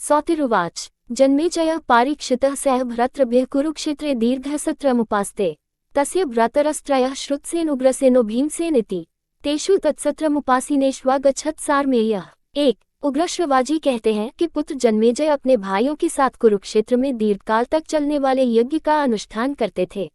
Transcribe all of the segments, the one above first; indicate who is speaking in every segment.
Speaker 1: सौतिरुवाच जन्मेजयः पारीक्षितः सह भ्रातृभ्यः कुरुक्षेत्रे दीर्घसत्रमुपास्ते तस्य भ्रातरस्त्रयः श्रुतसेन भीमसेनिति तेषु तत्सत्रमुपासीनेष्वागच्छत् सारमेयः। 1 उग्रश्रवाजी कहते हैं कि पुत्र जन्मेजय अपने भाइयों के साथ कुरुक्षेत्र में दीर्घकाल तक चलने वाले यज्ञ का अनुष्ठान करते थे।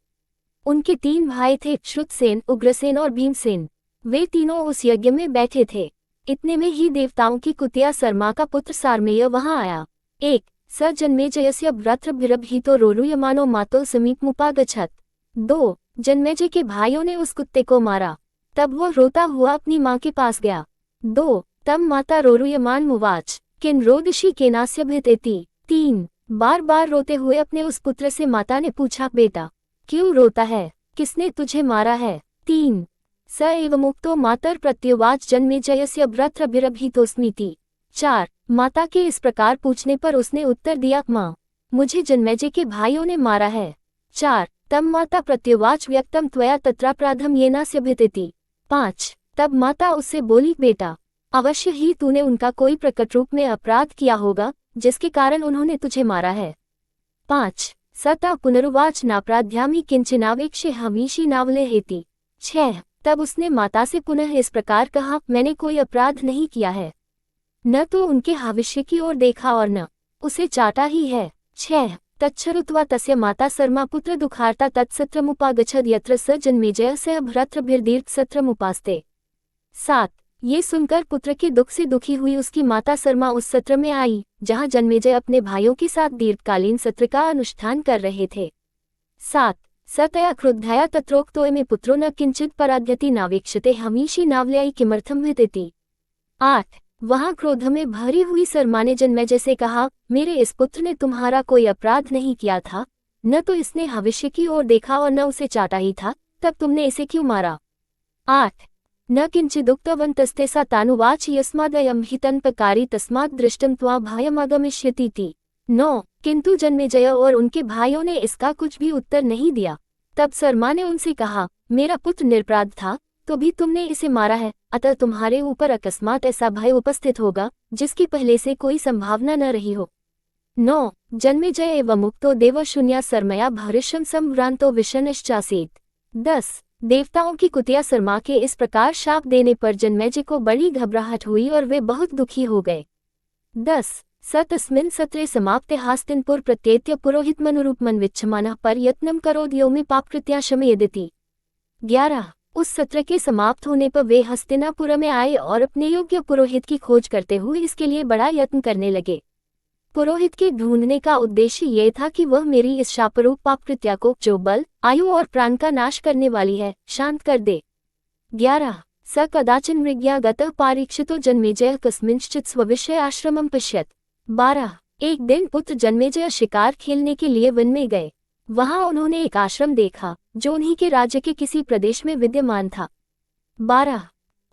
Speaker 1: उनके 3 भाई थे, श्रुतसेन, उग्रसेन और भीमसेन। वे तीनों उस यज्ञ में बैठे थे। इतने में ही देवताओं की कुतिया सरमा का पुत्र सारमेय वहां आया। 1 स जन्मेजयस्य भ्रातृभिरभितो रोरुयमानो मातो समीपमुपागच्छत्। 2 जन्मेजय के भाइयों ने उस कुत्ते को मारा, तब वह रोता हुआ अपनी माँ के पास गया। 2 तब माता रोरुयमान मुवाच किन रोदशी केनास्य भीतेति। 3 बार बार रोते हुए अपने उस पुत्र से माता ने पूछा, बेटा क्यों रोता है, किसने तुझे मारा है। 3 स एवमुक्तो मातर प्रत्युवाच जन्मेजयस्य भ्रातृभिरभितोस्मीति। 4 माता के इस प्रकार पूछने पर उसने उत्तर दिया, माँ मुझे जन्मेजय के भाइयों ने मारा है। 4 तब माता प्रत्युवाच व्यक्तम त्वया तत्रापराधम येनास्य भीतेति। 5 तब माता उससे बोली, बेटा अवश्य ही तूने उनका कोई प्रकट रूप में अपराध किया होगा जिसके कारण उन्होंने तुझे मारा है। 5 सता पुनरुवाच नापराध्यामि किंचिनावेक्षे हमीशी नावले हेति। 6 तब उसने माता से पुनः इस प्रकार कहा, मैंने कोई अपराध नहीं किया है, न तो उनके भविष्य की ओर देखा और न उसे चाटा ही है। 6 तच्छ्रुत्वा तस्य माता सरमा पुत्र दुखार्ता तत्सत्रमुपागच्छद यत्र स जन्मेजय स भ्रातृभिर्दीर्घसत्रमुपास्ते। 7 ये सुनकर पुत्र के दुख से दुखी हुई उसकी माता सरमा उस सत्र में आई जहां जन्मेजय अपने भाइयों के साथ दीर्घकालीन सत्र का अनुष्ठान कर रहे थे। 7 सतया क्रुद्धया तत्रोक्तोऽयमे पुत्रो न किंचित पराध्यति नावेक्षते हमीशी नावल्यायि किमर्थम भीतेति। 8 वहां क्रोध में भरी हुई सरमा ने जन्मेजय से कहा, मेरे इस पुत्र ने तुम्हारा कोई अपराध नहीं किया था, न तो इसने भविष्य की ओर देखा और न उसे चाटा ही था, तब तुमने इसे क्यों मारा। 8 न किंचिदुक्तवन्तस्ते सा तानुवाच यस्मादयं हि तन्पकारी तस्मात् दृष्टं त्वा भयमागमिष्यतीति। 9 किंतु जन्मेजय और उनके भाइयों ने इसका कुछ भी उत्तर नहीं दिया। तब सरमा ने उनसे कहा, मेरा पुत्र निरपराध था तो भी तुमने इसे मारा है, अतः तुम्हारे ऊपर अकस्मात ऐसा भय उपस्थित होगा जिसकी पहले से कोई संभावना न रही हो। 9 जन्मेजय एवं मुक्तो देवशून्या सरमया भरिष्यं संभ्रांतो विषनिश्चासीत। 10 देवताओं की कुतिया सरमा के इस प्रकार शाप देने पर जन्मेजय को बड़ी घबराहट हुई और वे बहुत दुखी हो गए। 10 स तस्मिन् सत्रे समाप्ते हास्तिनपुर प्रत्येत्य पुरोहितमनुरूपमन विच्छमानः परयत्नं करोद्यो में पापकृत्या शमयेदिति। 11 उस सत्र के समाप्त होने पर वे हस्तिनापुर में आए और अपने योग्य पुरोहित की खोज करते हुए इसके लिए बड़ा यत्न करने लगे। पुरोहित के ढूंढने का उद्देश्य ये था कि वह मेरी इस शापरूप पापकृत्या को, जो बल, आयु और प्राण का नाश करने वाली है, शांत कर दे। 11 स कदाचिन मृग्या गतः पारीक्षितो जन्मेजय कस्मिंश्चित् स्वविषय आश्रमं पश्यत्। 12 एक दिन पुत्र जन्मेजय शिकार खेलने के लिए वन में गए। वहां उन्होंने एक आश्रम देखा जो उन्हीं के राज्य के किसी प्रदेश में विद्यमान था। 12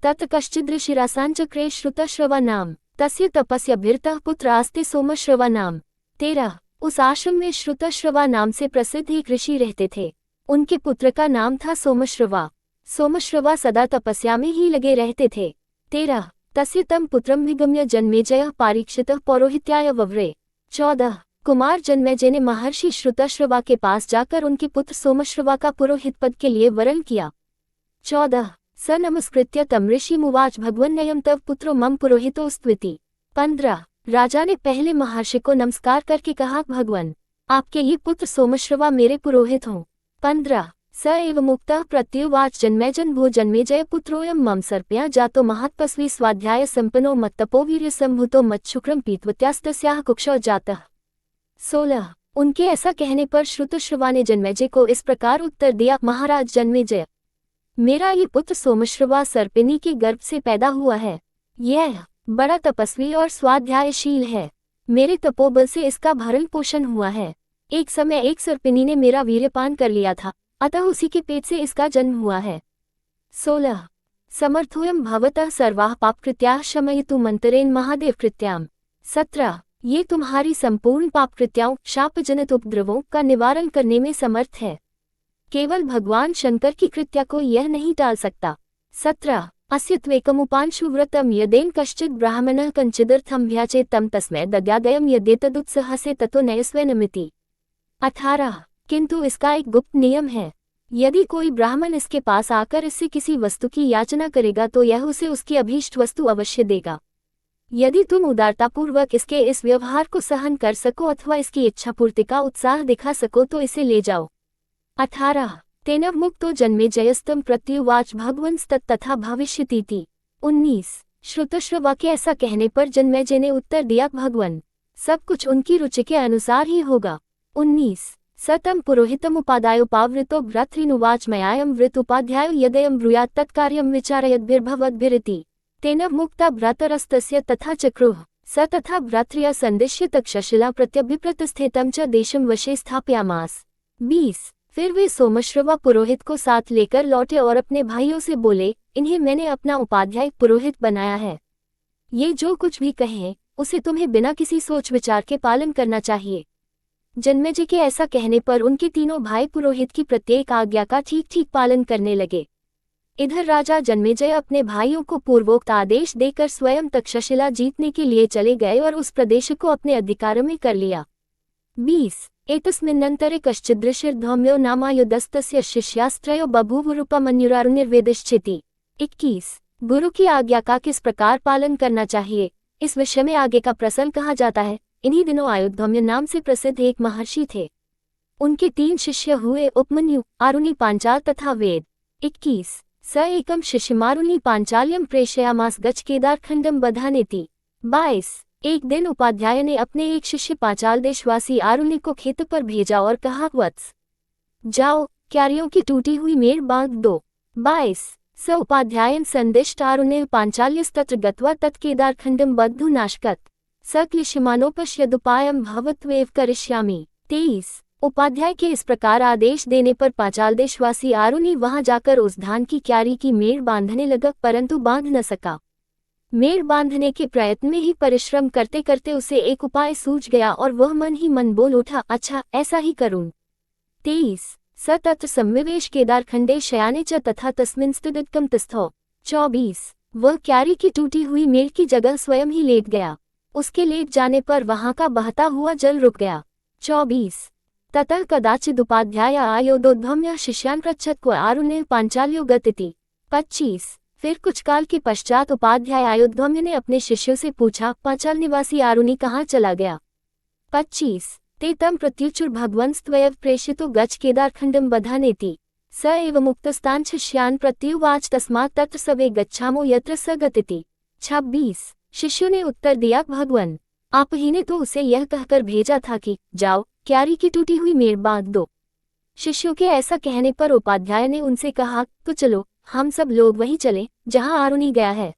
Speaker 1: तत् कश्चिदृषिरासाञ्चक्रे श्रुतश्रवा नाम तस्य तपस्याभिरतः पुत्र आस्ते सोमश्रवा नाम। 13 उस आश्रम में श्रुतश्रवा नाम से प्रसिद्ध एक ऋषि रहते थे। उनके पुत्र का नाम था सोमश्रवा। सोमश्रवा सदा तपस्या में ही लगे रहते थे। 13 तस्य तम पुत्रम विगम्य जन्मेजयः पारीक्षितः पौरोहित्याय वव्रे। 14 कुमार जन्मेजय ने महर्षि श्रुतश्रवा के पास जाकर उनके पुत्र सोमश्रवा का पुरोहित पद के लिए वरण किया। 14 स नमस्कृत्य तम ऋषिमुवाच भगवन्नयं तव पुत्रो मम पुरोहितोस्त्विति। 15 राजा ने पहले महर्षि को नमस्कार करके कहा, भगवान आपके ये पुत्र सोमश्रवा मेरे पुरोहित हों। 15 स एवमुक्तः प्रत्युवाच जन्मेजन भो जन्मेजय पुत्रोऽयं मम सर्पया जातो महत्पस्वी स्वाध्याय संपन्नो मत्तपोवीर्य संभूतो मच्छुक्रम पीत्वत्यास्तस्याः कुक्षौ जातः। 16 उनके ऐसा कहने पर श्रुतश्रवा ने जन्मेजय को इस प्रकार उत्तर दिया, महाराज जन्मेजय, मेरा ये पुत्र सोमश्रवा सर्पिनी के गर्भ से पैदा हुआ है। यह बड़ा तपस्वी और स्वाध्यायशील है। मेरे तपोबल से इसका भरण पोषण हुआ है। एक समय एक सर्पिनी ने मेरा वीर्यपान कर लिया था, अतः उसी के पेट से इसका जन्म हुआ है। 16 समर्थोऽयं भवतः सर्वाः पापकृत्याः शमयितुं मंतरेण महादेव कृत्याम्। 17 ये तुम्हारी संपूर्ण पापकृत्याओं, शापजनित उपद्रवों का निवारण करने में समर्थ है। केवल भगवान शंकर की कृत्या को यह नहीं टाल सकता। 17 अस्य त्वेकमुपांशुव्रतं यदेन कश्चित् ब्राह्मणः कञ्चिदर्थं भ्याचेत् तं तस्मै दद्यादयं यद्येतदुत्सहसे ततो नयस्वेनमिति। 18 किंतु इसका एक गुप्त नियम है। यदि कोई ब्राह्मण इसके पास आकर इससे किसी वस्तु की याचना करेगा तो यह उसे उसकी अभीष्ट वस्तु अवश्य देगा। यदि तुम उदारतापूर्वक इसके इस व्यवहार को सहन कर सको अथवा इसकी इच्छापूर्ति का उत्साह दिखा सको तो इसे ले जाओ। 18 तेन मुक्तो जन्मेजयस्तम प्रत्युवाच भगवंस्तत्तथा भविष्यतीति। 19 श्रुतश्रवा के ऐसा कहने पर जन्मेजय ने उत्तर दिया, भगवन, सब कुछ उनकी रुचि के अनुसार ही होगा। 19 सतम पुरोहितमुपादायोपावृतो भ्रातृनुवाच मयायं वृत उपाध्यायो यदयं ब्रूयात् तत्कार्यं विचारयद्भिर्भवद्भिरिति। तेन मुक्ता भ्रातरस्तस्य तथा चक्रुः स तथा भ्रातृया संदिश्य तक्षशिला प्रत्यभिप्रतस्थितं च देशं वशे स्थापयामास। 20 फिर वे सोमश्रवा पुरोहित को साथ लेकर लौटे और अपने भाइयों से बोले, इन्हें मैंने अपना उपाध्याय पुरोहित बनाया है। ये जो कुछ भी कहें उसे तुम्हें बिना किसी सोच विचार के पालन करना चाहिए। जन्मेजय के ऐसा कहने पर उनके तीनों भाई पुरोहित की प्रत्येक आज्ञा का ठीक ठीक पालन करने लगे। इधर राजा जन्मेजय अपने भाइयों को पूर्वोक्त आदेश देकर स्वयं तक्षशिला जीतने के लिए चले गए और उस प्रदेश को अपने अधिकार में कर लिया। 20 एतस्मिन्नन्तरे कश्चिदृशिर्धौम्यो नामायुधस्तस्य शिष्यास्त्रयो बभूवुरुपमन्युरारुनिर्वेदिश्चिति। 21 गुरु की आज्ञा का किस प्रकार पालन करना चाहिए, इस विषय में आगे का प्रसंग कहा जाता है। इन्हीं दिनों आयुधौम्य नाम से प्रसिद्ध एक महर्षि थे। उनके 3 शिष्य हुए, उपमन्यु, आरुणि पांचाल तथा वेद। 21 स एकम शिष्यमारुणि पांचाल्यम प्रेषयामास गच्छ केदारखंडम बधानेति। 22 एक दिन उपाध्याय ने अपने एक शिष्य पांचाल देशवासी आरुणि को खेत पर भेजा और कहा, वत्स, जाओ क्यारियों की टूटी हुई मेड़ बांध दो। 22 स उपाध्यायन संदिष्ट आरुणे पांचाल्यस्तत्र गत्वा तत्केदारखंडम बद्धु नाशकत स क्लिश्यमानोपश्यदुपायं भवत्वेव करिष्यामि। 23 उपाध्याय के इस प्रकार आदेश देने पर पांचाल देशवासी आरुणि वहां जाकर उस धान की क्यारी की मेड़ बांधने लगा, परंतु बांध न सका। मेड़ बांधने के प्रयत्न में ही परिश्रम करते करते उसे एक उपाय सूझ गया और वह मन ही मन बोल उठा, अच्छा ऐसा ही करूं। 23 स तत्र संविवेश केदारखंडे शयाने च तथा तस्मिन् स्थितम् तिस्थौ। 24 वह क्यारी की टूटी हुई मेड़ की जगह स्वयं ही लेट गया। उसके लेट जाने पर वहां का बहता हुआ जल रुक गया। 24 ततः कदाचिदुपाध्याय आयोधोद्भम्य शिष्यान् पृच्छत् क्व आरुणे पांचाल्यो गतिति। 25 फिर कुछ काल के पश्चात उपाध्याय आयोधौम्य ने अपने शिष्यों से पूछा, पांचाल निवासी आरुणि कहाँ चला गया। 25 ते तं प्रत्युचुर भगवंस्त्वयं प्रेषितो गच्छ केदारखंडं बधानेति। स एव मुक्तस्तान् शिष्यान् प्रत्युवाच तस्मात् तत्र सवे गच्छामो यत्र स गतिति। 26 शिष्यों ने उत्तर दिया, भगवन, आप ही ने तो उसे यह कहकर भेजा था कि जाओ क्यारी की टूटी हुई मेड़ बांध दो। शिष्यों के ऐसा कहने पर उपाध्याय ने उनसे कहा, तो चलो हम सब लोग वहीं चले जहां आरुणि गया है।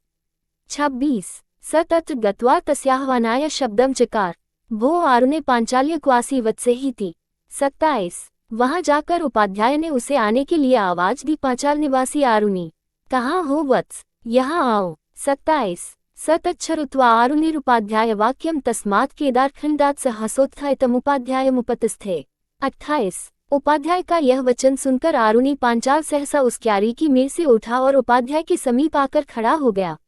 Speaker 1: 26 स तत्र गत्वा तस्याह्वानाय शब्दम चकार भो आरुणे पांचाल्य क्वासी वत्से ही थी। 27 वहां जाकर उपाध्याय ने उसे आने के लिए आवाज दी, पांचाल निवासी आरुणि कहाँ हो वत्स, यहाँ आओ। 27 स तच्छ्रुत्वा आरुणिरुपाध्याय वाक्यम तस्मात् केदारखंडात् सहसोत्थायतमुपाध्यायमुपतिस्थे। 28 उपाध्याय का यह वचन सुनकर आरुणि पांचाल सहसा उस क्यारी की मेड़ से उठा और उपाध्याय के समीप आकर खड़ा हो गया।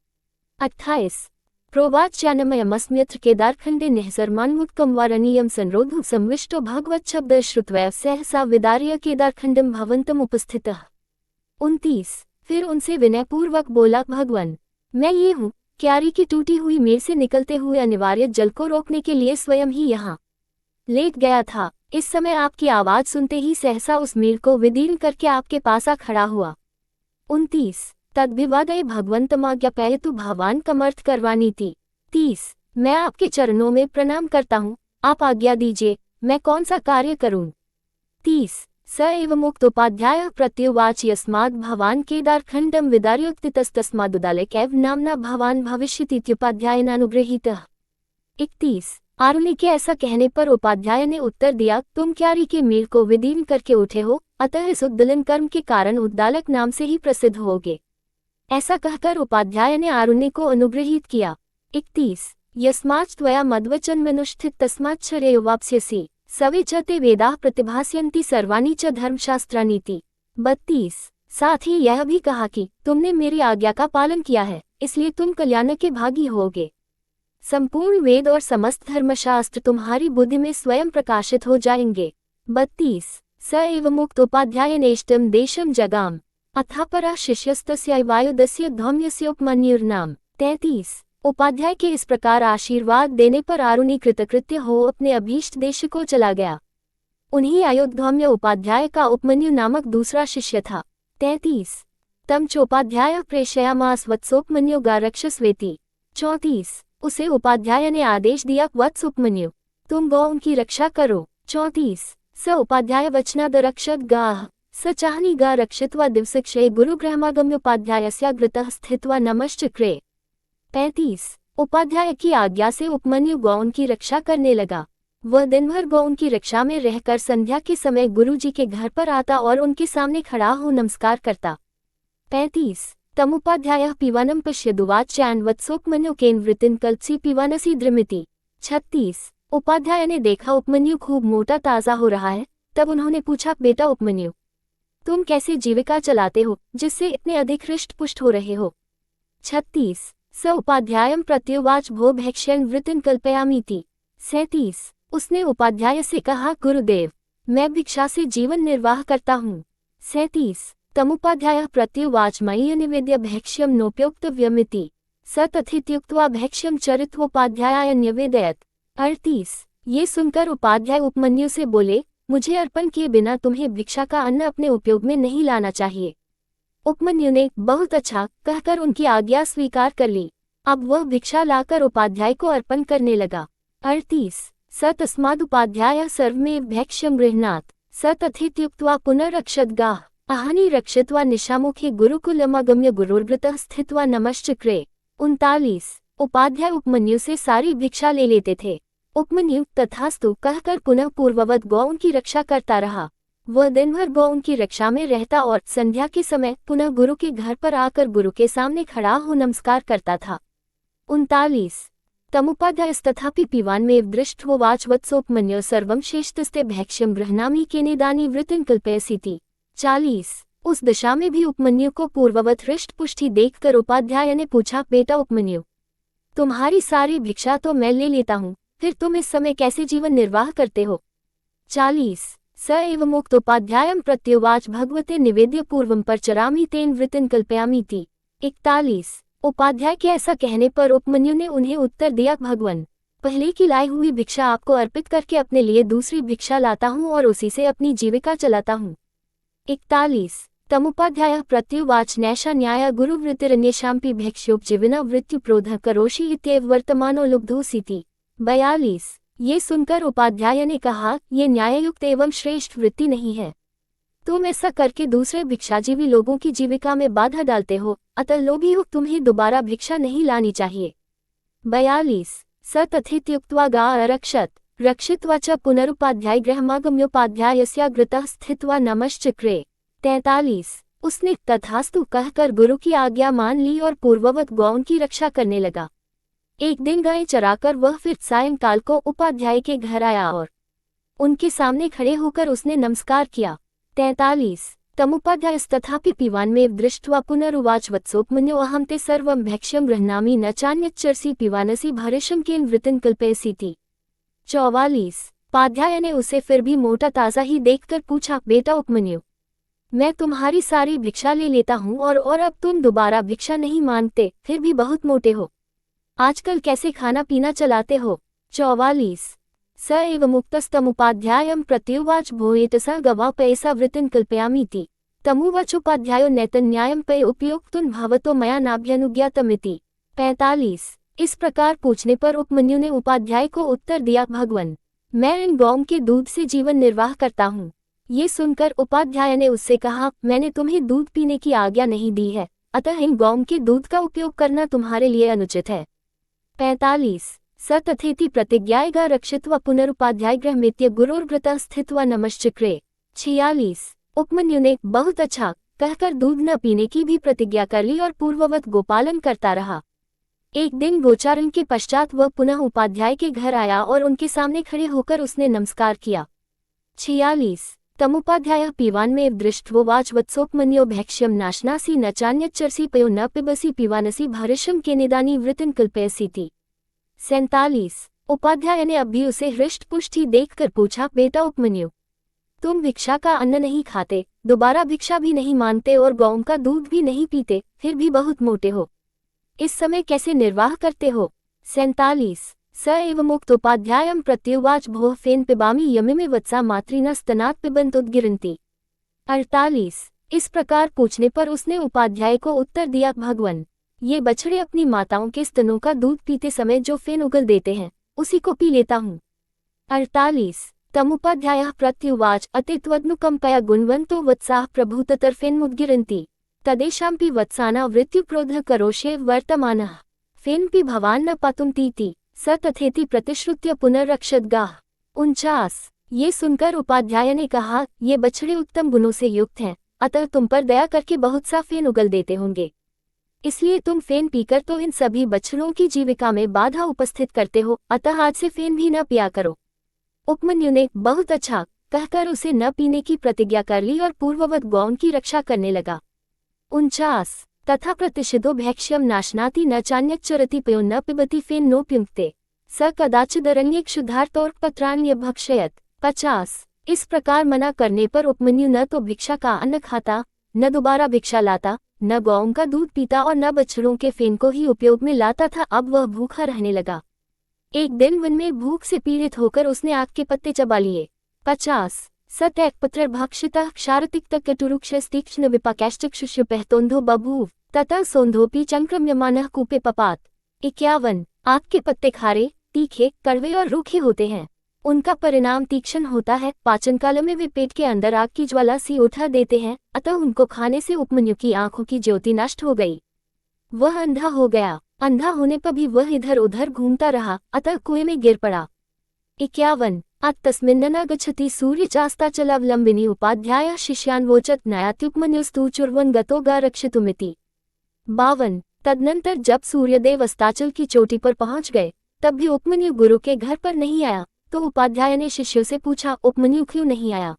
Speaker 1: 28 प्रोवाच्यानमयमस्म्यत्र केदारखंडे निःसरमान्मुक्तं वारणीयं संरोधु संविष्टो भगवच्छब्द श्रुत्वा सहसा विदार्य केदारखंडं भवन्तम् उपस्थितः। 29 फिर उनसे विनयपूर्वक बोला, भगवन, मैं ये हूँ, क्यारी की टूटी हुई मेड़ से निकलते हुए अनिवार्य जल को रोकने के लिए स्वयं ही यहाँ लेट गया था। इस समय आपकी आवाज सुनते ही सहसा उस मेड़ को विदीर्ण करके आपके पास आ खड़ा हुआ। 29 तद्विवादये भगवन्तमाज्ञापयतु भवान् कमर्थ करवानी थी। 30 मैं आपके चरणों में प्रणाम करता हूँ, आप आज्ञा दीजिए, मैं कौन सा कार्य करूँ। 30 स एव मुक्तोपाध्याय प्रत्युवाच यस्माद् भवान् केदारखंडं विदार्योक्तितस्तस्मादुदालकैव नाम्ना भवान् भविष्यतीत्युपाध्यायेनानुगृहीतः। 31 आरुणि के ऐसा कहने पर उपाध्याय ने उत्तर दिया, तुम क्यारी के मेड़ को विदीर्ण करके उठे हो, अतः इस उद्दलन कर्म के कारण उद्दालक नाम से ही प्रसिद्ध होगे। ऐसा कहकर उपाध्याय ने आरुणि को अनुग्रहित किया। 31 यस्माच् त्वया मद्वचनमनुष्ठित तस्मात् श्रेयो वाप्स्यसि सवे च ते वेदाः प्रतिभास्यन्ति सर्वाणि च धर्मशास्त्रानीति। 32 साथ ही यह भी कहा कि तुमने मेरी आज्ञा का पालन किया है, इसलिए तुम कल्याण के भागी होगे। संपूर्ण वेद और समस्त धर्मशास्त्र तुम्हारी बुद्धि में स्वयं प्रकाशित हो जाएंगे। 32 स एव मुक्तोपाध्यायनेष्टम देशम जगाम अथापरा शिष्यस्तस्य वायुदस्य धौम्यस्योपमन्युर्नाम। 33 उपाध्याय के इस प्रकार आशीर्वाद देने पर आरुणि कृतकृत्य हो अपने अभीष्ट देश को चला गया। उन्हीं अयोधौम्य उपाध्याय का उपमन्यु नामक दूसरा शिष्य था। 33 तम चोपाध्याय प्रेषयामास वत्सोपमन्यु गारक्षस्वेति। 34 उसे उपाध्याय ने आदेश दिया, वत्स उपमन्यु तुम गौ की रक्षा करो। 34 स उपाध्याय वचनाद रक्षत गाः स चाहनी गा रक्षित्वा दिवसक्षये गुरुगृहमागम्योपाध्यायस्याग्रतः स्थित्वा नमश्चक्रे। 35 उपाध्याय की आज्ञा से उपमन्यु गौन की रक्षा करने लगा। वह दिन भर गौन की रक्षा में रहकर संध्या के समय गुरुजी के घर पर आता और उनके सामने खड़ा हो नमस्कार करता। 35 तमुपाध्यायः पिवानं पश्यदुवाच्यान् वत्सोपमन्युकेन वृत्तिं कल्पसी पिवानसी द्रिमिति। 36 उपाध्याय ने देखा उपमन्यु खूब मोटा ताजा हो रहा है, तब उन्होंने पूछा, बेटा उपमन्यु तुम कैसे जीविका चलाते हो जिससे इतने अधिक हृष्ट पुष्ट हो रहे हो। 36 स उपाध्यायं प्रत्युवाच भो भैक्ष्यं वृत्तिं कल्पयामीति। 37 उसने उपाध्याय से कहा, गुरुदेव मैं भिक्षा से जीवन निर्वाह करता हूँ। 37 तमुपाध्यायः प्रत्युवाच मयि निवेद्य भैक्ष्यं नोप्योक्तव्यमिति। स तथित्युक्त्वा भैक्ष्यं चरित्वोपाध्यायाय न्यवेदयत्। 38 ये सुनकर उपाध्याय उपमन्यु से बोले, मुझे अर्पण किए बिना तुम्हें भिक्षा का अन्न अपने उपयोग में नहीं लाना चाहिए। उपमन्यु ने बहुत अच्छा कहकर उनकी आज्ञा स्वीकार कर ली। अब वह भिक्षा लाकर उपाध्याय को अर्पण करने लगा। 38 स तस्मादुपाध्यायः सर्वमेव भैक्ष्यं गृह्णात् स तथित्युक्त्वा पुनरक्षद्गाः अहानि रक्षित्वा निशामुखे गुरुकुलमागम्य गुरुर्वृतः स्थित्वा नमश्चक्रे। 39 उपाध्याय उपमन्यु से सारी भिक्षा ले लेते थे। उपमन्यु तथास्तु कहकर पुनः पूर्ववत गौ की रक्षा करता रहा। वह दिन भर गौ की रक्षा में रहता और संध्या के समय पुनः गुरु के घर पर आकर गुरु के सामने खड़ा हो नमस्कार करता था। 39 तमुपाध्यायस्तथापि पिबान्मेव दृष्ट्वोवाच वत्सोपमन्यो सर्वं शेषतस्ते भैक्ष्यं गृह्णामि केनेदानी वृत्तिं कल्पयसीति। 40 उस दशा में भी उपमन्यु को पूर्ववत हृष्ट पुष्टि देखकर उपाध्याय ने पूछा, बेटा उपमन्यु तुम्हारी सारी भिक्षा तो मैं ले लेता हूँ, फिर तुम इस समय कैसे जीवन निर्वाह करते हो। 40 स एव मुक्तोपाध्यायं प्रत्युवाच भगवते निवेद्य पूर्वं परचरामि तेन वृत्तिं कल्पयामीति। 41 उपाध्याय के ऐसा कहने पर उपमन्यु ने उन्हें उत्तर दिया, भगवान पहले की लाई हुई भिक्षा आपको अर्पित करके अपने लिए दूसरी भिक्षा लाता हूँ और उसी से अपनी जीविका चलाता हूँ। 41 तमुपाध्यायः प्रत्युवाच नैषा न्याय गुरुवृत्तिरन्येषामपि भैक्ष्योपजीविना वृत्युप्रोधः करोषि इत्येव वर्तमानो लुब्धोसीति। 42 ये सुनकर उपाध्याय ने कहा, ये न्याययुक्त एवं श्रेष्ठ वृत्ति नहीं है। तुम ऐसा करके दूसरे भिक्षाजीवी लोगों की जीविका में बाधा डालते हो, अतः लोभी हो तुम्हें दोबारा भिक्षा नहीं लानी चाहिए। 42 स तथित्युक्त्वा गा अरक्षत रक्षित्वा च पुनरुपाध्याय गृहमागम्योपाध्यायस्याग्रतः स्थित्वा नमश्चक्रे। 43 उसने तथास्तु कहकर गुरु की आज्ञा मान ली और पूर्ववत गौन की रक्षा करने लगा। एक दिन गाय चराकर वह फिर सायंकाल को उपाध्याय के घर आया और उनके सामने खड़े होकर उसने नमस्कार किया। 43 तमुपाध्यायस्तथापि पिबान्मेव दृष्ट्वा पुनरुवाच वत्सोपमन्यो अहं ते सर्वं भैक्ष्यं गृह्णामि न चान्यच्चरसि पिबानसि भरिशं केन वृत्तिं कल्पयसीति। 44 उपाध्याय ने उसे फिर भी मोटा ताजा ही देखकर पूछा, बेटा उपमन्यु मैं तुम्हारी सारी भिक्षा ले लेता हूँ और अब तुम दोबारा भिक्षा नहीं मांगते, फिर भी बहुत मोटे हो, आजकल कैसे खाना पीना चलाते हो। 44 स एव मुक्तस्तमुपाध्यायं प्रत्युवाच भोएतसा गवा पैसा वृत्तिं कल्पयामीति। तमुवाचोपाध्यायो नैतन्यायं पे उपयोक्तुं भवतो मया नाभ्यनुज्ञातमिति। 45 इस प्रकार पूछने पर उपमन्यु ने उपाध्याय को उत्तर दिया, भगवान मैं इन गौ के दूध से जीवन निर्वाह करता हूँ। ये सुनकर उपाध्याय ने उससे कहा, मैंने तुम्हें दूध पीने की आज्ञा नहीं दी है, अतः इन गौ के दूध का उपयोग करना तुम्हारे लिए अनुचित है। 45 स तथेति प्रतिज्ञायगा रक्षित्वा पुनरुपाध्याय गृहमेत्य गुरुर्वृतः स्थित्वा नमश्चक्रे। 46 उपमन्यु ने बहुत अच्छा कहकर दूध न पीने की भी प्रतिज्ञा कर ली और पूर्ववत गोपालन करता रहा। एक दिन गोचारण के पश्चात वह पुनः उपाध्याय के घर आया और उनके सामने खड़े होकर उसने नमस्कार किया। 46 तमुपाध्यायः पीवान्मेव दृष्ट्वोवाच वत्सोपमन्यो भैक्ष्यं नाशनासि न चान्यच्चरसि पयो न पिबसि पीवानसि भारिशं केनेदानी वृतन कल्पयसीति। 47। उपाध्याय ने अब भी उसे हृष्ट पुष्ट ही देखकर पूछा, बेटा उपमन्यु, तुम भिक्षा का अन्न नहीं खाते, दोबारा भिक्षा भी नहीं मांगते और गौं का दूध भी नहीं पीते, फिर भी बहुत मोटे हो, इस समय कैसे निर्वाह करते हो? 47। स एव मुक्तोपाध्यायं प्रत्युवाच भोः फेन पिबामि यमिमे वत्सा मातृना स्तनात् पिबन्त उद्गिरन्ति। 48। इस प्रकार पूछने पर उसने उपाध्याय को उत्तर दिया, भगवन, ये बछड़े अपनी माताओं के स्तनों का दूध पीते समय जो फेन उगल देते हैं उसी को पी लेता हूँ। 48। तमुपाध्यायः प्रत्युवाच अतित्वदनुकम्पया गुणवन्तो वत्साः प्रभूततरफेन्मुद्गिरन्ति तदेषाम्पि वत्साना वृत्युक्रोधः करोषेव वर्तमानः फेन्पि भवान् न पातुमतीति स तथेति प्रतिश्रुत्य पुनर्रक्षद्गाः। 49। ये सुनकर उपाध्याय ने कहा, ये बछड़े उत्तम गुणों से युक्त हैं, अतः तुम पर दया करके बहुत सा फेन उगल देते होंगे, इसलिए तुम फेन पीकर तो इन सभी बछड़ों की जीविका में बाधा उपस्थित करते हो, अतः आज से फेन भी न पिया करो। उपमन्यु ने बहुत अच्छा कहकर उसे न पीने की प्रतिज्ञा कर ली और पूर्ववत गौं की रक्षा करने लगा। 49। तथा प्रतिषिधो भैक्ष्यम नाशनाति न चान्यच्चरति पयो न पिबति फेन नोप्युङ्क्ते स कदाचिदरण्येक क्षुधार्तोर्पत्राण्य भक्षयत। 50। इस प्रकार मना करने पर उपमन्यु न तो भिक्षा का अन्न खाता, न दोबारा भिक्षा लाता, न गौं का दूध पीता और न बछड़ों के फेन को ही उपयोग में लाता था। अब वह भूखा रहने लगा। एक दिन वन में भूख से पीड़ित होकर उसने आग के पत्ते चबा लिए। 50। सतैकपत्र भक्षितः क्षारतिक्तकटुरुक्षस्तीक्ष्ण विपाकैश्चक्षुष्यपहतोन्धो बभूव ततः सौन्धोपि चंक्रम्यमानः कूपे पपात। 51। आग के पत्ते खारे, तीखे, कड़वे और रूखे होते हैं, उनका परिणाम तीक्ष्ण होता है, पाचन काल में वे पेट के अंदर आग की ज्वाला सी उठा देते हैं, अतः उनको खाने से उपमन्यु की आंखों की ज्योति नष्ट हो गई, वह अंधा हो गया। अंधा होने पर भी वह इधर उधर घूमता रहा, अतः कुएं में गिर पड़ा। 51। तस्मिन्न गच्छति सूर्यचास्ताचलावलंबिनी उपाध्याय शिष्यान्वोचत नयात्युपमन्युस्तु चुर्वन गतो गा रक्षितुमिति। 52। तदनंतर जब सूर्यदेव अस्ताचल की चोटी पर पहुंच गए, तब भी उपमन्यु गुरु के घर पर नहीं आया, तो उपाध्याय ने शिष्यों से पूछा, उपमन्यु क्यों नहीं आया?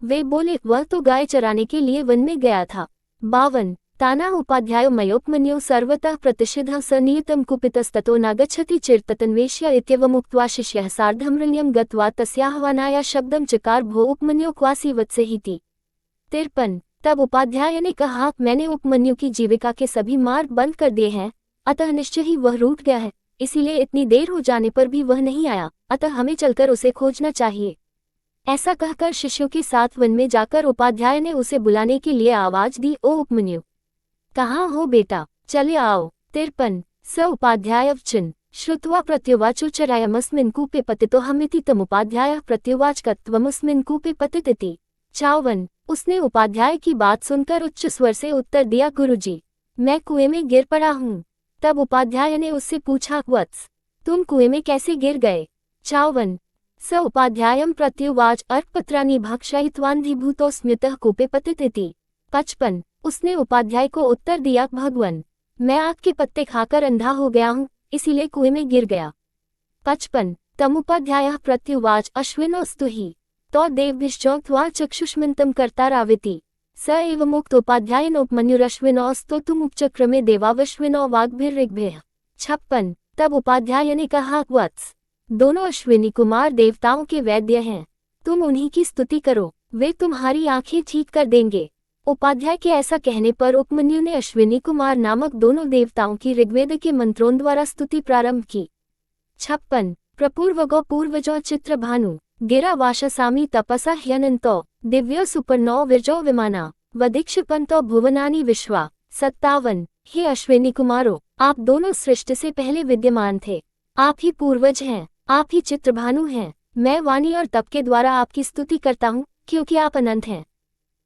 Speaker 1: वे बोले, वह तो गाय चराने के लिए वन में गया था। 52। ताना उपाध्यायो मयोपमन्यो सर्वतः प्रतिषिधः स नियतं कुपितस्ततो नागच्छति चिरततन्वेष्य इत्यवमुक्त्वा शिष्यः सार्धमृल्यं गत्वा तस्याह्वानाय शब्दं चकार भो उपमन्यो क्वासि वत्सेहिति। 53। तब उपाध्याय ने कहा, मैंने उपमन्यु की जीविका के सभी मार्ग बंद कर दिए हैं, अतः निश्चय ही वह रूठ गया है, इसीलिए इतनी देर हो जाने पर भी वह नहीं आया, अतः हमें चलकर उसे खोजना चाहिए। ऐसा कहकर शिष्यों के साथ वन में जाकर उपाध्याय ने उसे बुलाने के लिए आवाज दी, ओ उपमन्यु, कहाँ हो बेटा, चले आओ। 53। स उपाध्यायवचन श्रुत्वा प्रत्युवाचोच्चरायमस्मिन् कूपे पतितोऽहमिति तमुपाध्यायः प्रत्युवाच कत्वमस्मिन् कूपे पतितिति। 54। उसने उपाध्याय की बात सुनकर उच्च स्वर से उत्तर दिया, गुरुजी, मैं कुएं में गिर पड़ा हूँ। तब उपाध्याय ने उससे पूछा, वत्स, तुम कुएं में कैसे गिर गए? 54। स उपाध्यायं प्रत्युवाच अर्कपत्राणि भक्षयित्वान्धीभूतोऽस्म्यतः कूपे पतितिति। 55। उसने उपाध्याय को उत्तर दिया, भगवन, मैं आग के पत्ते खाकर अंधा हो गया हूँ, इसीलिए कुएं में गिर गया। 55। तमुपाध्यायः प्रत्युवाच अश्विनोऽस्तु हि तो देवभिश्चौक्त्वा चक्षुष्मन्तं कर्ताराविति स एव मुक्तोपाध्यायनोपमन्युरश्विनोऽस्तोतुमुक्चक्रमे देवावश्विनो वाग्भिर्ऋग्भिः। 56। तब उपाध्याय ने कहा, वत्स, दोनों अश्विनी कुमार देवताओं के वैद्य हैं, तुम उन्हीं की स्तुति करो, वे तुम्हारी आंखें ठीक कर देंगे। उपाध्याय के ऐसा कहने पर उपमन्यु ने अश्विनी कुमार नामक दोनों देवताओं की ऋग्वेद के मंत्रों द्वारा स्तुति प्रारंभ की। 56। प्रपूर्वगो पूर्वजो चित्रभानु गिरा वाशसामी तपसा ह्यनन्तो दिव्यो सुपर्णो विरजो विमाना वदिक्षिपन्तो भुवनानि विश्वा। 57। हे अश्विनी कुमारों, आप दोनों सृष्टि से पहले विद्यमान थे, आप ही पूर्वज हैं, आप ही चित्रभानु हैं। मैं वाणी और तप के द्वारा आपकी स्तुति करता हूँ, क्योंकि आप अनंत हैं,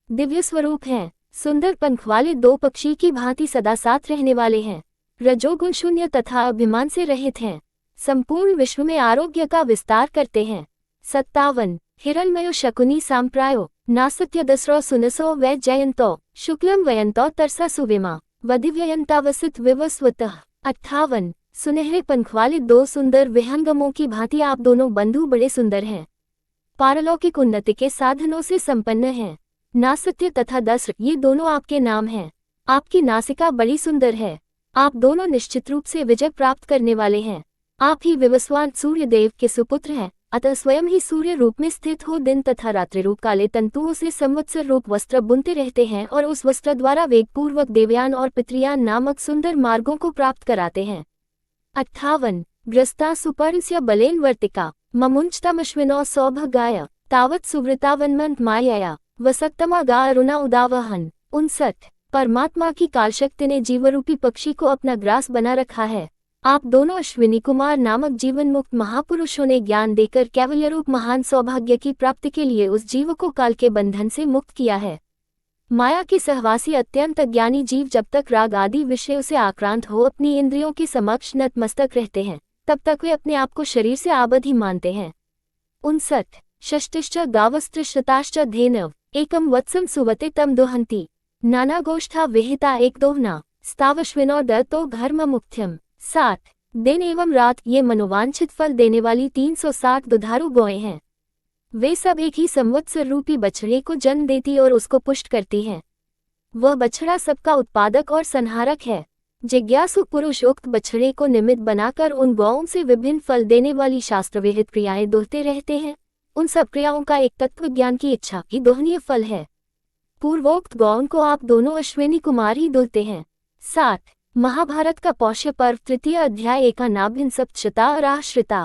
Speaker 1: दिव्य स्वरूप हैं, सुंदर पंख वाले दो पक्षी की भांति सदा साथ रहने वाले हैं, रजोगुण शून्य तथा अभिमान से रहित हैं, संपूर्ण विश्व में आरोग्य का विस्तार करते हैं। 57। हिरण्मयो शकुनी सांप्रायो नासत्यदस्रो सुनसो वै जयंतो शुक्लम वयंतो तरसा सुविमा वधिव्ययंतावसित विवस्वतः। 58। सुनहरे पंख वाले दो सुंदर विहंगमों की भांति आप दोनों बंधु बड़े सुंदर हैं, पारलौकिक उन्नति के साधनों से संपन्न हैं। नासत्य तथा दस्र ये दोनों आपके नाम हैं। आपकी नासिका बड़ी सुंदर है। आप दोनों निश्चित रूप से विजय प्राप्त करने वाले हैं। आप ही विवस्वान सूर्य देव के सुपुत्र हैं, अतः स्वयं ही सूर्य रूप में स्थित हो दिन तथा रात्रि रूप काले तंतुओं से संवत्सर रूप वस्त्र बुनते रहते हैं और उस वस्त्र द्वारा वेगपूर्वक देवयान और पितृयान नामक सुंदर मार्गों को प्राप्त कराते हैं। 58 ग्रस्ता सुपर्णस्य बलेन वर्तिका ममुंचतमश्विनो सौभगाय तावत् सुवृतावन्मन्त मायया वसक्तमा गा अरुणा उदावहन। 59 परमात्मा की कालशक्ति ने जीवरूपी पक्षी को अपना ग्रास बना रखा है। आप दोनों अश्विनी कुमार नामक जीवन मुक्त महापुरुषों ने ज्ञान देकर कैवल्यरूप महान सौभाग्य की प्राप्ति के लिए उस जीव को काल के बंधन से मुक्त किया है। माया के सहवासी अत्यंत अज्ञानी जीव जब तक राग आदि विषयों से आक्रांत हो अपनी इंद्रियों के समक्ष नतमस्तक रहते हैं, तब तक वे अपने आप को शरीर से आबद्ध ही मानते हैं। 59 षष्टिश्च गावस्त्रिशताश्च धेनव एकम वत्सम सुवते तम दोहंती नाना गोष्ठा विहिता एक दोहना स्तावश्विनो दत्तो घर्म मुक्त्यम। 60 दिन एवं रात ये मनोवांछित फल देने वाली 360 दुधारू गौएं हैं। वे सब एक ही संवत्सर रूपी बछड़े को जन्म देती और उसको पुष्ट करती हैं। वह बछड़ा सबका उत्पादक और संहारक है। जिज्ञासु पुरुष उक्त बछड़े को निमित्त बनाकर उन गौओं से विभिन्न फल देने वाली शास्त्रविहित क्रियाएं दोहते रहते हैं। उन सब क्रियाओं का एक तत्व ज्ञान की इच्छा ही दोहनीय फल है। पूर्वोक्त गौओं को आप दोनों अश्विनी कुमार ही दोहते हैं। 60 महाभारत का पौष्य पर्व तृतीय अध्याय एकानाभिन सप्तशता अराह श्रिता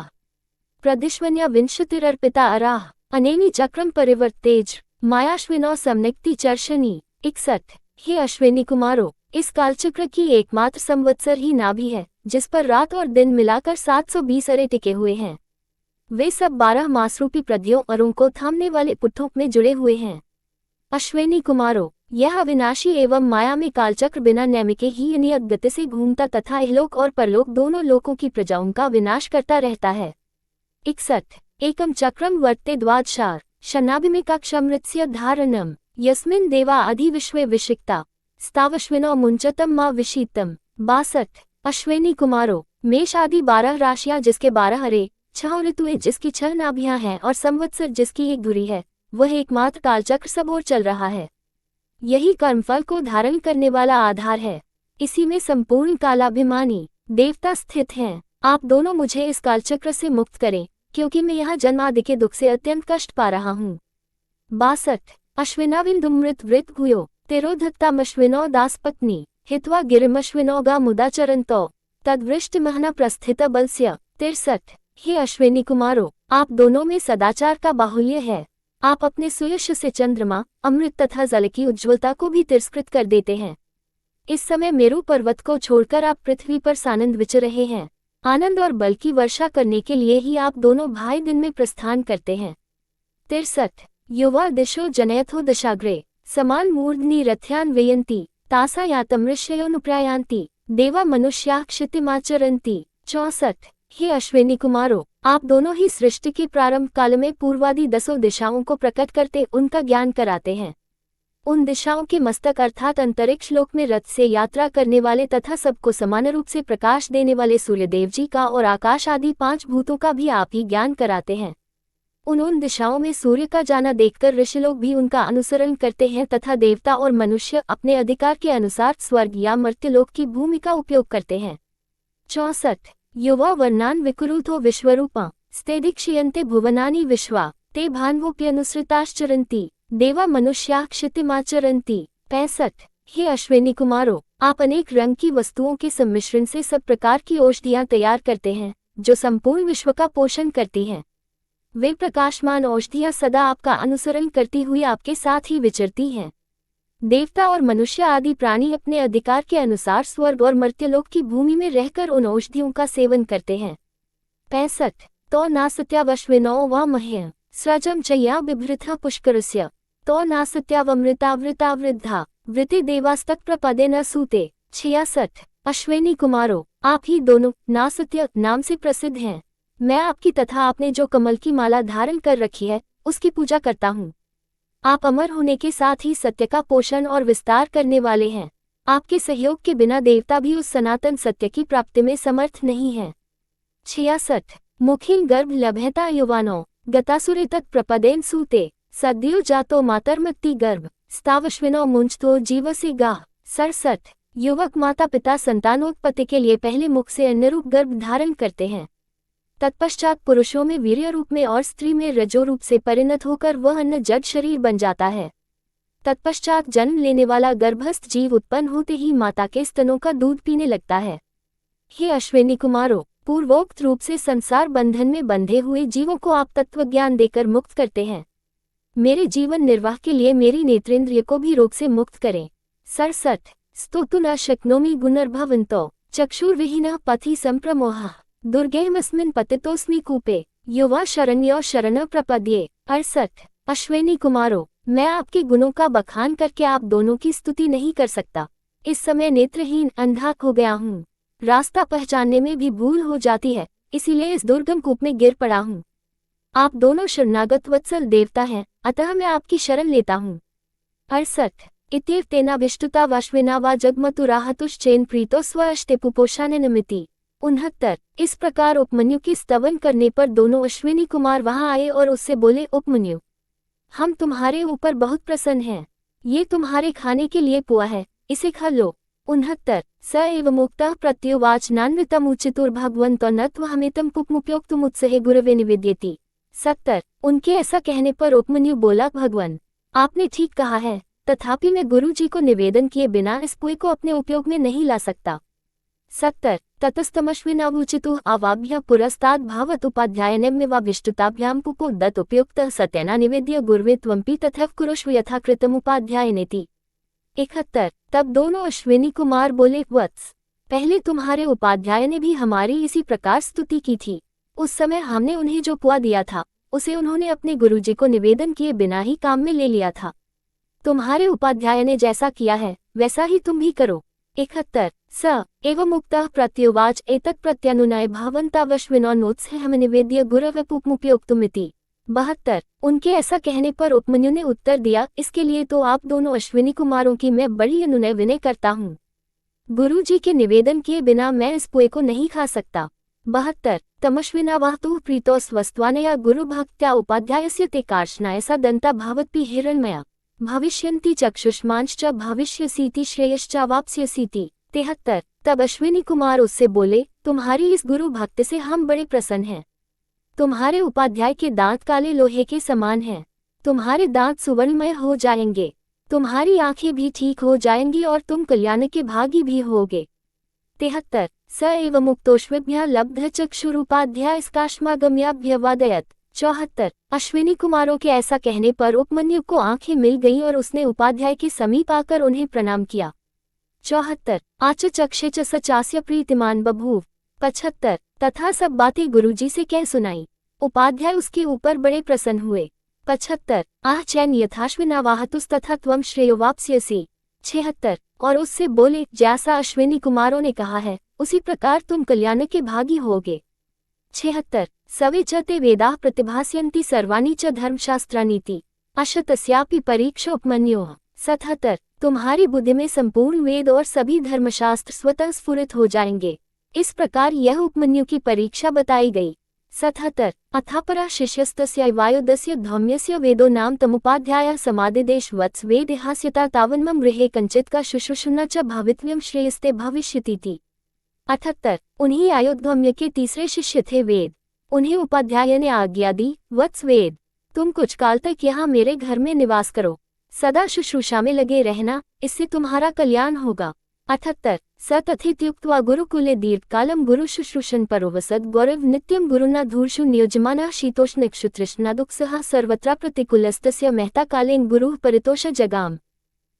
Speaker 1: प्रदिश्वन्या विंशतिरर्पिता अराह अनेनी चक्रम परिवर्तेज मायाश्विनो समनिक्ति चर्शनी। 61 हे अश्विनी कुमारों, इस कालचक्र की एकमात्र संवत्सर ही नाभि है जिस पर रात और दिन मिलाकर 720 अरे टिके हुए हैं। वे सब 12 मासरूपी प्रधियों अरों को थामने वाले पुट्ठों में जुड़े हुए हैं। अश्विनी कुमारों, यह अविनाशी एवं माया में कालचक्र बिना नियम के ही नियत गति से घूमता तथा इहलोक और परलोक दोनों लोकों की प्रजाओं का विनाश करता रहता है। 61 एकम चक्रम वर्ते द्वादशार शनाभिमेकाक्षमृत्स्य धारणम यस्मिन् देवा अधिविश्वे विषिक्ता स्तावश्विनो मुंचतम मा विशीतम। 62 अश्विनी कुमारों, मेष आदि 12 राशियां जिसके 12 अरे, 6 ऋतुएं जिसकी 6 नाभियां हैं और संवत्सर जिसकी एक धुरी है, वह एकमात्र कालचक्र सब ओर चल रहा है। यही कर्मफल को धारण करने वाला आधार है। इसी में संपूर्ण कालाभिमानी देवता स्थित हैं। आप दोनों मुझे इस कालचक्र से मुक्त करें, क्योंकि मैं यहाँ जन्म आदि के दुख से अत्यंत कष्ट पा रहा हूँ। 62 अश्विनाविंदुमृत वृत भूयो तिरोधत्तामश्विनो दासपत्नी हित्वा गिरिमश्विनो गा मुदाचरन्तो तद्वृष्ट महना प्रस्थित बलस्य। 63 हे अश्विनी कुमारों, आप दोनों में सदाचार का बाहुल्य है। आप अपने सुयश से चंद्रमा, अमृत तथा जल की उज्ज्वलता को भी तिरस्कृत कर देते हैं। इस समय मेरु पर्वत को छोड़कर आप पृथ्वी पर सानंद विचर रहे हैं। आनंद और बल की वर्षा करने के लिए ही आप दोनों भाई दिन में प्रस्थान करते हैं। 63 युवा दिशो जनयथो दशाग्रे समान मूर्धनि रथ्यान वेयंती तासा यातमृष्योनुप्रयान्ति देवा मनुष्या क्षितिमाचरन्ति। 64 हे अश्विनी कुमारों, आप दोनों ही सृष्टि के प्रारंभ काल में पूर्वादि 10 दिशाओं को प्रकट करते उनका ज्ञान कराते हैं। उन दिशाओं के मस्तक अर्थात अंतरिक्ष लोक में रथ से यात्रा करने वाले तथा सबको समान रूप से प्रकाश देने वाले सूर्यदेव जी का और आकाश आदि 5 भूतों का भी आप ही ज्ञान कराते हैं। उन दिशाओं में सूर्य का जाना देखकर ऋषिलोक भी उनका अनुसरण करते हैं तथा देवता और मनुष्य अपने अधिकार के अनुसार स्वर्ग या मर्त्यलोक की भूमि का उपयोग करते हैं। 64 युवा वर्णान विकुरुतो विश्वरूपा स्तेदीक्षयन्ते भुवनानि विश्वा ते भान्वोप्यनुसृताश्चरन्ति देवा मनुष्या क्षितिमाचरन्ति। 65 हे अश्विनी कुमारों, आप अनेक रंग की वस्तुओं के सम्मिश्रण से सब प्रकार की औषधियां तैयार करते हैं जो संपूर्ण विश्व का पोषण करती हैं। वे प्रकाशमान औषधियां सदा आपका अनुसरण करती हुई आपके साथ ही विचरती हैं। देवता और मनुष्य आदि प्राणी अपने अधिकार के अनुसार स्वर्ग और मर्त्यलोक की भूमि में रहकर उन औषधियों का सेवन करते हैं। 65 तो नासत्यावश्विनो वा मह्य स्रजम चया बिभृथा पुष्करस्य तो नासत्यावमृतावृता वृद्धा वृति देवास्तक प्रपदे न सूते। 66 अश्विनी कुमारों, आप ही दोनों नासत्य नाम से प्रसिद्ध हैं। मैं आपकी तथा आपने जो कमल की माला धारण कर रखी है उसकी पूजा करता हूँ। आप अमर होने के साथ ही सत्य का पोषण और विस्तार करने वाले हैं। आपके सहयोग के बिना देवता भी उस सनातन सत्य की प्राप्ति में समर्थ नहीं है। 66 मुखिन गर्भ लभ्यता युवानो गतासुरे तत्प्रपदेन सूते सद्यो जातो मातर्मक्ति गर्भ स्तावश्विनो मुंचतो जीवसे गाह। 67 युवक माता पिता संतानोत्पत्ति के लिए पहले मुख से अन्नरूप गर्भ धारण करते हैं। तत्पश्चात पुरुषों में वीर्य रूप में और स्त्री में रजो रूप से परिणत होकर वह अन्न जड शरीर बन जाता है। तत्पश्चात जन्म लेने वाला गर्भस्थ जीव उत्पन्न होते ही माता के स्तनों का दूध पीने लगता है। हे अश्विनी कुमारों, पूर्वोक्त रूप से संसार बंधन में बंधे हुए जीवों को आप तत्वज्ञान देकर मुक्त करते हैं। मेरे जीवन निर्वाह के लिए मेरी नेत्रेंद्रिय को भी रोग से मुक्त करें। 67 स्तोतु न शक्नोमि गुणर्भवन्तो चक्षुर्विहीनः पथि संप्रमोहः दुर्गेयमस्मिन् पतितोऽस्मि कूपे युवा शरण्यो शरण प्रपद्ये। 68 अश्विनी कुमारों, मैं आपके गुणों का बखान करके आप दोनों की स्तुति नहीं कर सकता। इस समय नेत्रहीन अंधा हो गया हूँ, रास्ता पहचानने में भी भूल हो जाती है, इसीलिए इस दुर्गम कूप में गिर पड़ा हूँ। आप दोनों शरणागत वत्सल देवता हैं, अतः मैं आपकी शरण लेता हूँ। 68 इत्येव तेनाभिष्टुता वाश्विना वा जगमतुराहतुश्चेन प्रीतो स्वअष्टे पुपोषाननमिति। 69 इस प्रकार उपमन्यु की स्तवन करने पर दोनों अश्विनी कुमार वहां आए और उससे बोले, उपमन्यु, हम तुम्हारे ऊपर बहुत प्रसन्न हैं। ये तुम्हारे खाने के लिए पुआ है, इसे खा लो। 69 स एव मुक्तः प्रत्युवाच नान्वितमुचितुर्भगवन्तो न त्वहमेतं पुपमुपयोक्तुमुत्सहे गुरवे निवेद्येति। 70 उनके ऐसा कहने पर उपमन्यु बोला, भगवान, आपने ठीक कहा है, तथापि मैं गुरुजी को निवेदन किए बिना इस पुए को अपने उपयोग में नहीं ला सकता। 70 ततस्तमश्विनावुचितुः अवाभ्य पुरस्ताद् भावत उपाध्यायनेम्यवाभिष्टुताभ्यां पुपोदत उपयुक्तः सत्यना निवेद्य गुर्वे त्वम्पि तथैव कुरुष्व यथा कृतमुपाध्यायनेति। 71 तब दोनों अश्विनी कुमार बोले, वत्स, पहले तुम्हारे उपाध्याय ने भी हमारी इसी प्रकार स्तुति की थी। उस समय हमने उन्हें जो पुआ दिया था उसे उन्होंने अपने गुरुजी को निवेदन किए बिना ही काम में ले लिया था। तुम्हारे उपाध्याय ने जैसा किया है वैसा ही तुम भी करो। 71 स एवं मुक्तः प्रत्युवाच एतत् प्रत्यनुनय भावन्तावश्विनो नोत्सहम निवेद्य गुरवे पुपमुपयोक्तुमिति। 72 उनके ऐसा कहने पर उपमन्यु ने उत्तर दिया, इसके लिए तो आप दोनों अश्विनी कुमारों की मैं बड़ी अनुनय विनय करता हूँ। गुरुजी के निवेदन किए बिना मैं इस पुए को नहीं खा सकता। 72 तमश्विनावाहतुः प्रीतो स्वस्त्वानया गुरुभक्त्या उपाध्यायस्य ते कार्ष्णाय सा दन्ता भावत्पि हिरण्मया भविष्यन्ति चक्षुष्मांश्च भविष्यसीति श्रेयश्चावाप्स्यसीति। 73 तब अश्विनी कुमार उससे बोले, तुम्हारी इस गुरु भक्ति से हम बड़े प्रसन्न हैं। तुम्हारे उपाध्याय के दांत काले लोहे के समान हैं, तुम्हारे दांत सुवर्णमय हो जाएंगे, तुम्हारी आंखें भी ठीक हो जाएंगी और तुम कल्याण के भागी भी होगे। 73 स एव मुक्तोष्वेभ्यः लब्ध चक्षुरुपाध्यायस्काश्मागम्याभ्यवादयत्। 74 अश्विनी कुमारों के ऐसा कहने पर उपमन्यु को आंखें मिल गईं और उसने उपाध्याय के समीप आकर उन्हें प्रणाम किया। 74 आच चक्षे च स चास्य प्रीतिमान बभूव। 75 तथा सब बातें गुरुजी से कह सुनाई, उपाध्याय उसके ऊपर बड़े प्रसन्न हुए। 75 आह चैन यथाश्विनावाहतुस्तथा त्वं श्रेयोवाप्स्यसि। 76 और उससे बोले, जैसा अश्विनी कुमारों ने कहा है उसी प्रकार तुम कल्याण के भागी होगे। 76 सवे च ते वेदाः प्रतिभास्यन्ति सर्वाणि च धर्मशास्त्रानीति अशतस्यापि परीक्षोपमन्योः। 77 तुम्हारी बुद्धि में संपूर्ण वेद और सभी धर्मशास्त्र स्वतः स्फुरित हो जाएंगे। इस प्रकार यह उपमन्यु की परीक्षा बताई गई। 77 अथापरा शिष्यस्तस्य वायुदस्य धौम्यस्य वेदो नाम तमुपाध्यायः समादिदेश वत्स वेदिहास्यता तावन्मम गृहे कंचित का शुश्रूषुना च भवितव्यम श्रेयस्ते भविष्यतीति। 78 उन्हीं आयुधौम्य के तीसरे शिष्य थे वेद। उन्हें उपाध्याय ने आज्ञा दी, वत्स वेद, तुम कुछ काल तक यहाँ मेरे घर में निवास करो, सदा शुश्रूषा में लगे रहना, इससे तुम्हारा कल्याण होगा। 78 स तथेत्युक्त्वा गुरुकुले दीर्घकालं गुरु शुश्रूषन् परोवसद् गौरव नित्यं गुरुना धूर्षु नियोज्यमानः शीतोष्णक्षुतृष्णादुःखसः सर्वत्र प्रतिकूलस्तस्य महता कालेन गुरुः परितोष जगाम।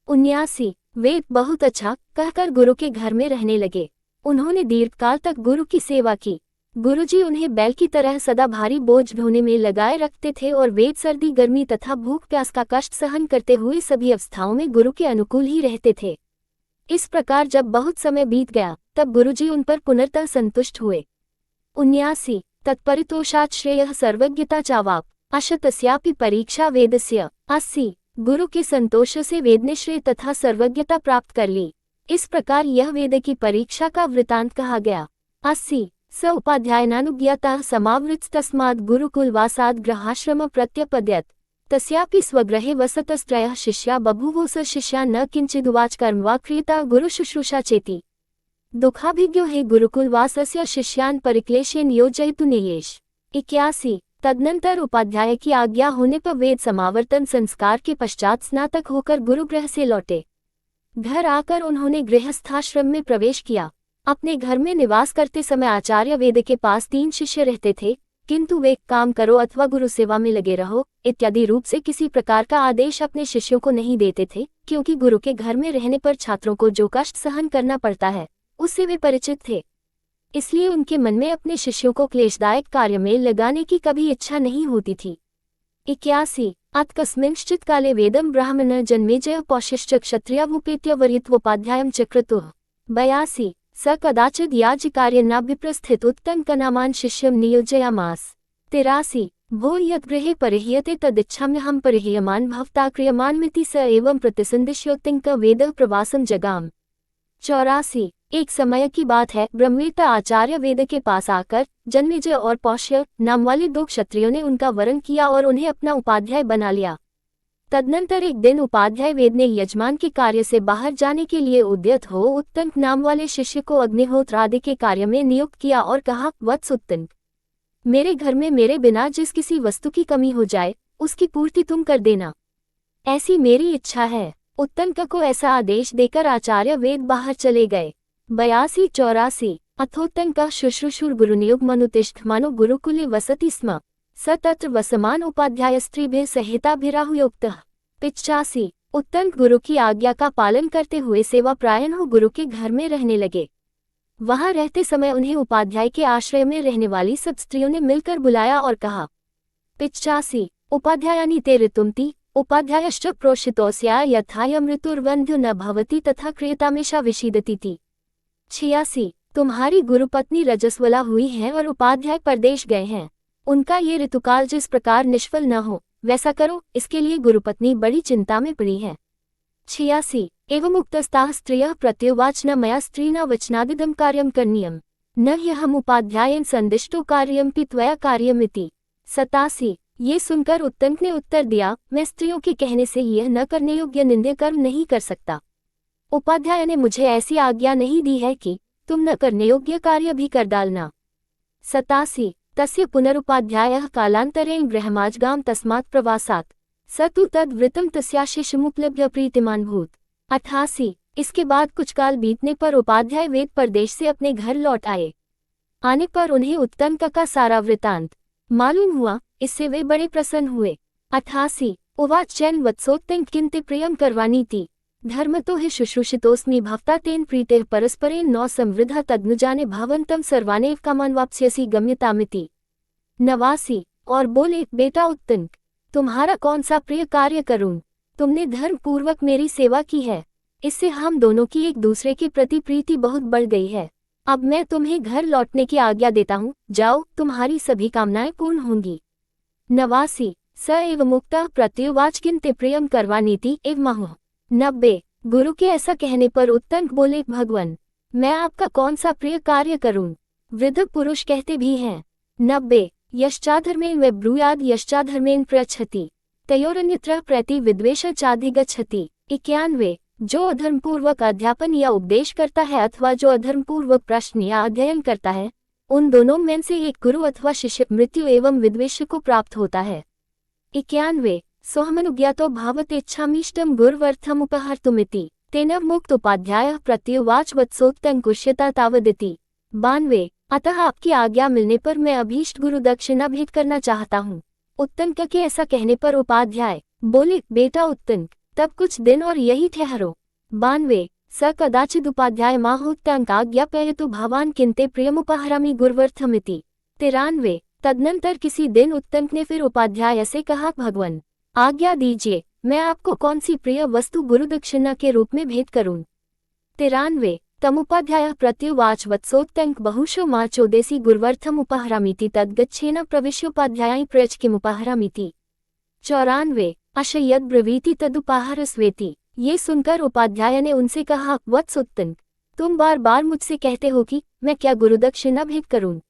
Speaker 1: 79 वेद बहुत अच्छा कहकर गुरु के घर में रहने लगे। उन्होंने दीर्घकाल तक गुरु की सेवा की। गुरुजी उन्हें बैल की तरह सदा भारी बोझ ढोने में लगाए रखते थे और वेद सर्दी गर्मी तथा भूख प्यास का कष्ट सहन करते हुए सभी अवस्थाओं में गुरु के अनुकूल ही रहते थे। इस प्रकार जब बहुत समय बीत गया तब गुरुजी उन पर पुनर्तः संतुष्ट हुए। 79 तत्परितोषात् श्रेयः सर्वज्ञता चावाप अशतस्यापि परीक्षा वेदस्य। 80 गुरु के संतोष से वेद ने श्रेय तथा सर्वज्ञता प्राप्त कर ली। इस प्रकार यह वेद की परीक्षा का वृतांत कहा गया। 80 स उपाध्यायनानुज्ञातः समावृत्स्तस्माद् गुरुकुलवासाद् गृहाश्रम प्रत्यपद्यत। तस्यापि स्वगृहे वसतस्त्रयः शिष्या बभूवुः। स शिष्या न किंचिदुवाच कर्म वा क्रियता गुरुशुश्रूषा चेति। दुःखाभिज्ञो हि गुरुकुलवासस्य शिष्यान् परिक्लेशेन योजयितुं नियेष। 81। तदनंतर उपाध्याय की आज्ञा होने पर वेद समावर्तन संस्कार के पश्चात स्नातक होकर गुरुगृह से लौटे। घर आकर उन्होंने गृहस्थाश्रम में प्रवेश किया। अपने घर में निवास करते समय आचार्य वेद के पास 3 शिष्य रहते थे, किंतु वे काम करो अथवा गुरु सेवा में लगे रहो इत्यादि रूप से किसी प्रकार का आदेश अपने शिष्यों को नहीं देते थे, क्योंकि गुरु के घर में रहने पर छात्रों को जो कष्ट सहन करना पड़ता है उससे वे परिचित थे। इसलिए उनके मन में अपने शिष्यों को क्लेशदायक कार्य में लगाने की कभी इच्छा नहीं होती थी। 81। अत कस्मिंश्चित् काले वेदं ब्राह्मणः जन्मेजयः पौष्यश्च क्षत्रियावुपेत्य वरित्वोपाध्यायं चक्रतुः। 82। स कदाचिद् याज्ञकार्येणाभिप्रस्थित उत्तङ्कनामान् शिष्यं नियोजयामास। 83। भो यद्गृहे परिह्यते तदिच्छाम्यहं परिह्यमान् भवता क्रियमाणमिति स एवं प्रतिसन्दिश्योत्तङ्क वेदः प्रवासं जगाम। 84। एक समय की बात है, ब्रह्मवेत्ता आचार्य वेद के पास आकर जन्मेजय और पौष्य नाम वाले 2 क्षत्रियों ने उनका वरण किया और उन्हें अपना उपाध्याय बना लिया। तदनंतर एक दिन उपाध्याय वेद ने यजमान के कार्य से बाहर जाने के लिए उद्यत हो उत्तंक नाम वाले शिष्य को अग्निहोत्र आदि के कार्य में नियुक्त किया और कहा, वत्स उत्तंक, मेरे घर में मेरे बिना जिस किसी वस्तु की कमी हो जाए उसकी पूर्ति तुम कर देना, ऐसी मेरी इच्छा है। उत्तंक को ऐसा आदेश देकर आचार्य वेद बाहर चले गए। 82। 84। अथोत्तंक शुश्रूषुर गुरुनियोग मनुतिष्ठमानो गुरुकुले वसति स्म। स तत्र वसमान उपाध्याय स्त्रीभिः सहिताभिराहुयोक्तः। 85। उत्तंक गुरु की आज्ञा का पालन करते हुए सेवा प्रायण हो गुरु के घर में रहने लगे। वहां रहते समय उन्हें उपाध्याय के आश्रय में रहने वाली सब स्त्रियों ने मिलकर बुलाया और कहा। 85। उपाध्यायानि ते ऋतुमति उपाध्यायश्च प्रोषितोऽस्या यथायमृतुर्वन्ध्यो न भवति तथा क्रियतामेषा विषीदतीति। 86। तुम्हारी गुरुपत्नी रजस्वला हुई हैं और उपाध्याय परदेश गए हैं, उनका ये ऋतुकाल जिस प्रकार निष्फल न हो वैसा करो, इसके लिए गुरुपत्नी बड़ी चिंता में पड़ी है। 86। एवं उक्तस्ताः स्त्रियः प्रत्युवाच न मया स्त्रीणा वचनादिदं कार्यं करणीयं न ह्यहम् उपाध्यायेन संदिष्टो कार्यमपि त्वया कार्यमिति। 87। ये सुनकर उत्तंक ने उत्तर दिया, मैं स्त्रियों के कहने से यह न करने योग्य निंद्य कर्म नहीं कर सकता। उपाध्याय ने मुझे ऐसी आज्ञा नहीं दी है कि तुम न करने योग्य कार्य भी कर डालना। 87। तस्य पुनरुपाध्यायः कालांतरेण गृहमाजगाम तस्मात् प्रवासात् स तु तद् वृत्तं तस्याशिशमुपलभ्य प्रीतिमान् भूत्। 88। इसके बाद कुछ काल बीतने पर उपाध्याय वेद प्रदेश से अपने घर लौट आए। आने पर उन्हें उत्तंक का सारा वृतांत मालूम हुआ, इससे वे बड़े प्रसन्न हुए। 88। उवाच चैन वत्सोत्तंक किंते प्रियम करवानीति धर्मतो हि शुश्रूषितोऽस्मि भवता तेन प्रीतेः परस्परेण नौ समृद्धा तदनुजाने भवन्तं सर्वानेव कामान् वाप्स्यसि गम्यतामिति। 89। और बोले, बेटा उत्तंक, तुम्हारा कौन सा प्रिय कार्य करूं? तुमने धर्म पूर्वक मेरी सेवा की है, इससे हम दोनों की एक दूसरे के प्रति प्रीति बहुत बढ़ गई है। अब मैं तुम्हें घर लौटने की आज्ञा देता हूँ, जाओ, तुम्हारी सभी कामनाएं पूर्ण होंगी। 89। स एव मुक्तः प्रत्युवाच किंते प्रियम करवानीति एव महुः। 90। गुरु के ऐसा कहने पर उत्तंक बोले, भगवान, मैं आपका कौन सा प्रिय कार्य करूं? वृद्ध पुरुष कहते भी हैं। 90। यश्चाधर्मेण वे ब्रूयाद यश्चाधर्मेण प्रयच्छति तयोरन्यत्र प्रति विद्वेष चाधिगच्छति। 91। जो अधर्मपूर्वक अध्यापन या उपदेश करता है अथवा जो अधर्मपूर्वक प्रश्न या अध्ययन करता है, उन दोनों में से एक गुरु अथवा शिष्य मृत्यु एवं विद्वेष को प्राप्त होता है। 91। सोहमनुज्ञातो भावतेच्छामीष्टं गुर्वर्थमुपहर्तुमिति तेन मुक्त उपाध्यायः प्रत्युवाच वत्सोत्तंकुष्यता तावदिति। 92। अतः आपकी आज्ञा मिलने पर मैं अभीष्ट गुरु दक्षिणा भेंट करना चाहता हूँ। उत्तंक के ऐसा कहने पर उपाध्याय बोले, बेटा उत्तंक, तब कुछ दिन और यही ठहरो। 92। स कदाचिद उपाध्याय माहोत्तंक आज्ञापयतु भवान किंते प्रियमुपहरामि गुर्वर्थमिति। 93। तदनंतर किसी दिन उत्तंक ने फिर उपाध्याय से कहा, भगवान, आज्ञा दीजिए, मैं आपको कौन सी प्रिय वस्तु गुरु दक्षिणा के रूप में भेंट करूं? 93। तमुपाध्यायः प्रत्युवाच वत्सोत्तंक बहुशो माचोदेसी गुर्वर्थम उपहरामीति तद्गच्छेन प्रविश्योपाध्यायाय प्रयच्छ किमुपहरामीति। 94। अशयद् ब्रवीति तदुपाहरस्वेति। ये सुनकर उपाध्याय ने उनसे कहा, वत्स उत्तंक, तुम बार बार मुझसे कहते हो कि मैं क्या गुरुदक्षिणा भेंट करूं।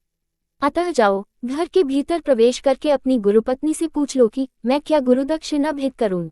Speaker 1: अतः जाओ, घर के भीतर प्रवेश करके अपनी गुरुपत्नी से पूछ लो कि मैं क्या गुरुदक्षिणा भेंट करूं।